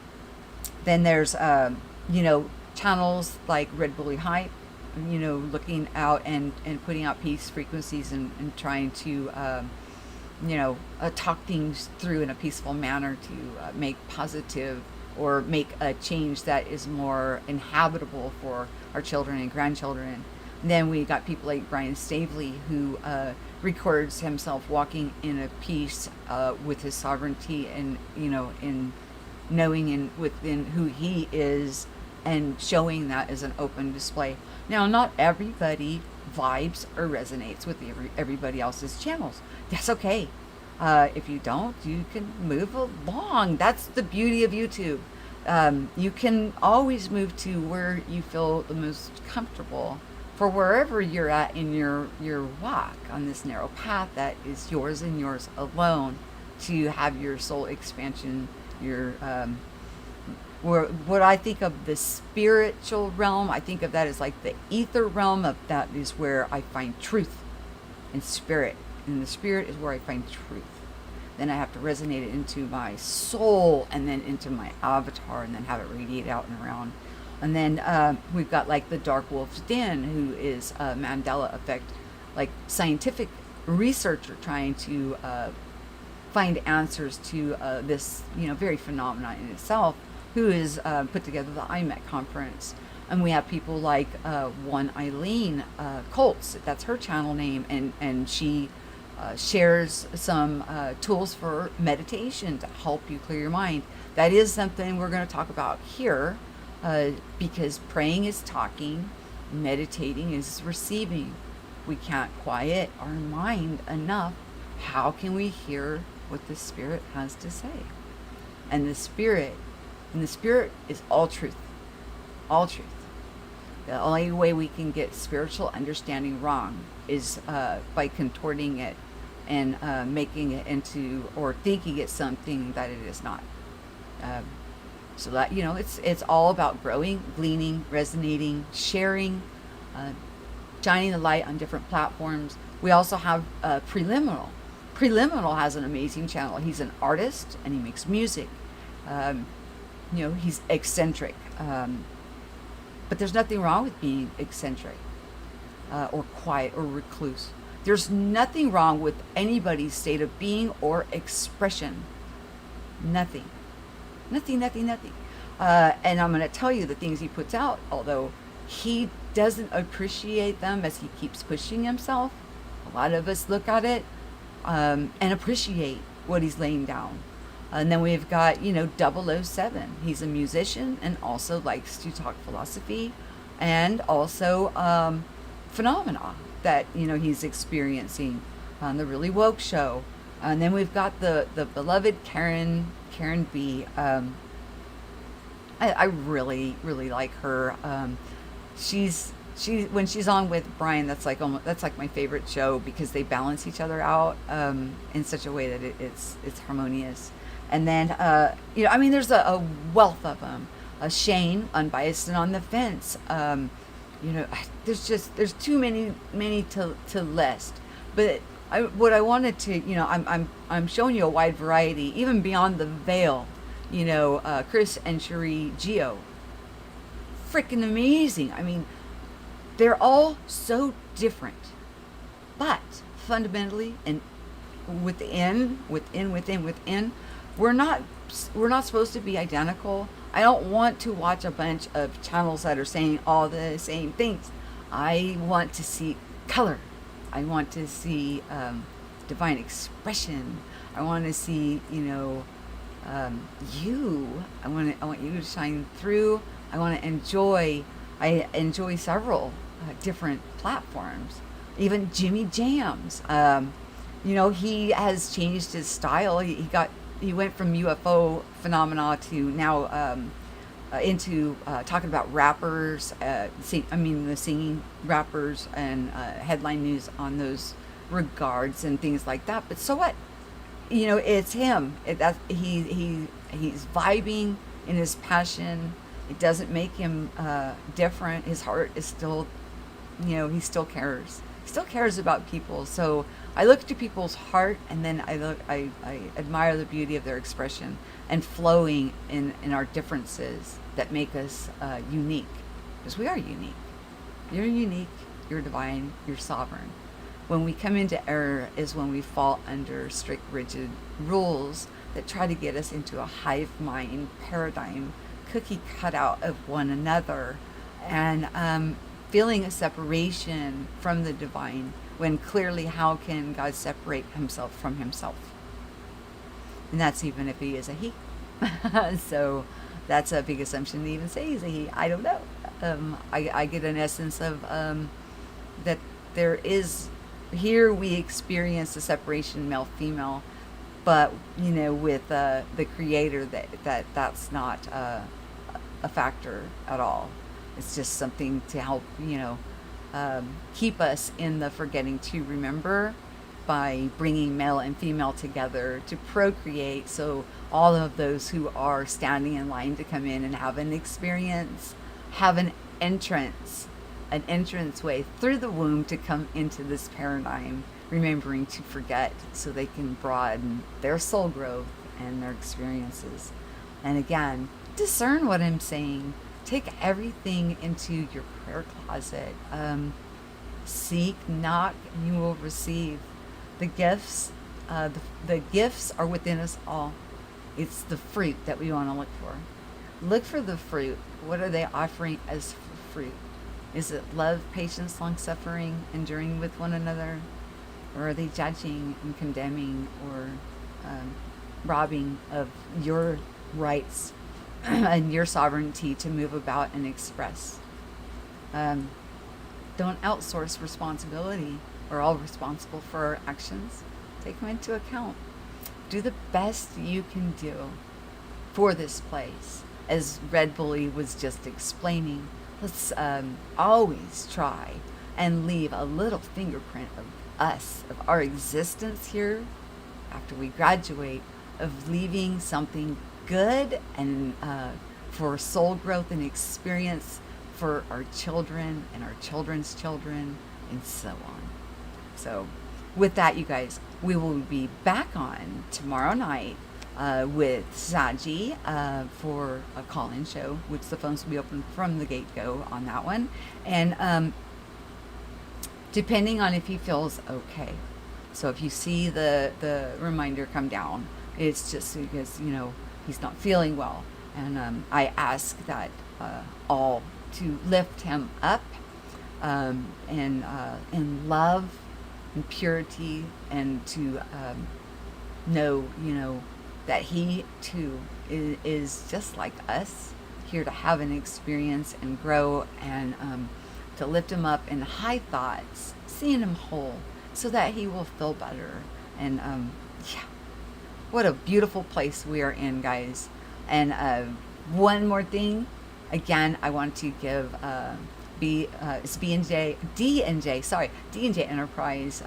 there's channels like Red Bully Hype, looking out and putting out peace frequencies and trying to talk things through in a peaceful manner to make positive or make a change that is more inhabitable for our children and grandchildren. And then we got people like Brian Stavely, who records himself walking in a peace with his sovereignty, and in knowing and within who he is, and showing that as an open display. Now, not everybody vibes or resonates with everybody else's channels. That's okay. If you don't, you can move along. That's the beauty of YouTube. You can always move to where you feel the most comfortable for wherever you're at in your walk on this narrow path that is yours and yours alone, to have your soul expansion, your what I think of the spiritual realm, I think of that as like the ether realm. Of that is where I find truth and spirit, and the spirit is where I find truth. Then I have to resonate it into my soul, and then into my avatar, and then have it radiate out and around. And then we've got like the Dark Wolf's Den, who is a Mandela Effect, like scientific researcher trying to find answers to this, very phenomenon in itself, who is put together the IMEC conference. And we have people like one Eileen Colts, that's her channel name, and she shares some tools for meditation to help you clear your mind. That is something we're going to talk about here, because praying is talking, meditating is receiving. We can't quiet our mind enough. How can we hear what the Spirit has to say? And the Spirit is all truth. All truth. The only way we can get spiritual understanding wrong is by contorting it and making it into, or thinking it's something that it is not. So that, it's all about growing, gleaning, resonating, sharing, shining the light on different platforms. We also have Preliminal. Preliminal has an amazing channel. He's an artist and he makes music. He's eccentric. But there's nothing wrong with being eccentric or quiet or recluse. There's nothing wrong with anybody's state of being or expression. Nothing. Nothing. And I'm going to tell you the things he puts out, although he doesn't appreciate them as he keeps pushing himself. A lot of us look at it and appreciate what he's laying down. And then we've got, 007. He's a musician and also likes to talk philosophy and also phenomena that, he's experiencing on the Really Woke show. And then we've got the beloved Karen B. I really, really like her. She when she's on with Brian, that's like my favorite show, because they balance each other out in such a way that it's harmonious. And then there's a wealth of them. Shane, unbiased and on the fence. There's too many to list. But what I wanted to, I'm showing you a wide variety, even beyond the veil. Chris and Cherie Geo, freaking amazing. I mean, they're all so different, but fundamentally and within, we're not supposed to be identical. I don't want to watch a bunch of channels that are saying all the same things. I want to see color. I want to see divine expression. I want to see, you. I want you to shine through. I enjoy several different platforms. Even Jimmy Jams. He has changed his style. He went from UFO phenomena to now into talking about rappers. The singing rappers and headline news on those regards and things like that. But so what? It's him. He's vibing in his passion. It doesn't make him different. His heart is still, he still cares. He still cares about people. So I look to people's heart, and then I admire the beauty of their expression and flowing in our differences that make us unique, because we are unique. You're unique. You're divine. You're sovereign. When we come into error is when we fall under strict, rigid rules that try to get us into a hive mind paradigm, cookie cutout of one another, and feeling a separation from the divine, when clearly how can God separate himself from himself? And that's even if he is a he. So that's a big assumption to even say he's a he. I don't know. I get an essence of that there is, here we experience the separation male-female, but with the creator, that's not a factor at all. It's just something to help keep us in the forgetting to remember, by bringing male and female together to procreate, so all of those who are standing in line to come in and have an experience have an entranceway through the womb to come into this paradigm, remembering to forget, so they can broaden their soul growth and their experiences. And again, discern what I'm saying. Take everything into your prayer closet. Seek, knock, and you will receive. The gifts the gifts are within us all. It's the fruit that we want to look for. Look for the fruit. What are they offering as fruit? Is it love, patience, long suffering, enduring with one another? Or are they judging and condemning, or robbing of your rights and your sovereignty to move about and express? Don't outsource responsibility. We're all responsible for our actions. Take them into account. Do the best you can do for this place. As Red Bully was just explaining, let's always try and leave a little fingerprint of us, of our existence here after we graduate, of leaving something good and for soul growth and experience for our children and our children's children and so on. So with that, you guys, we will be back on tomorrow night with Saji for a call-in show, which the phones will be open from the get-go on that one. And depending on if he feels okay. So if you see the reminder come down, it's just because, he's not feeling well. And I ask that all to lift him up in love and purity, and to know, that he too is just like us, here to have an experience and grow, and to lift him up in high thoughts, seeing him whole, so that he will feel better. And yeah, what a beautiful place we are in, guys. And one more thing, again, I want to give it's D&J Enterprise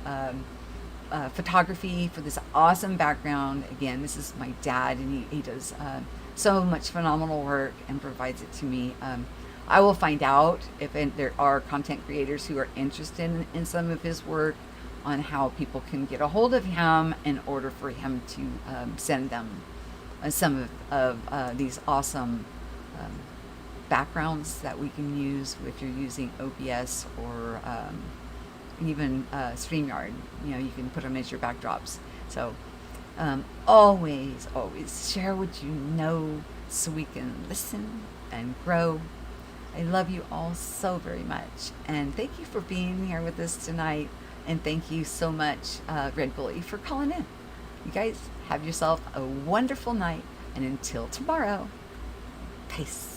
photography for this awesome background. Again, this is my dad, and he does so much phenomenal work and provides it to me. I will find out if there are content creators who are interested in some of his work, on how people can get a hold of him in order for him to send them some of these awesome backgrounds that we can use if you're using OBS or even StreamYard. You can put them as your backdrops. So always share what you know, so we can listen and grow. I love you all so very much, and thank you for being here with us tonight, and thank you so much, Red Bully, for calling in. You guys have yourself a wonderful night, and until tomorrow, peace.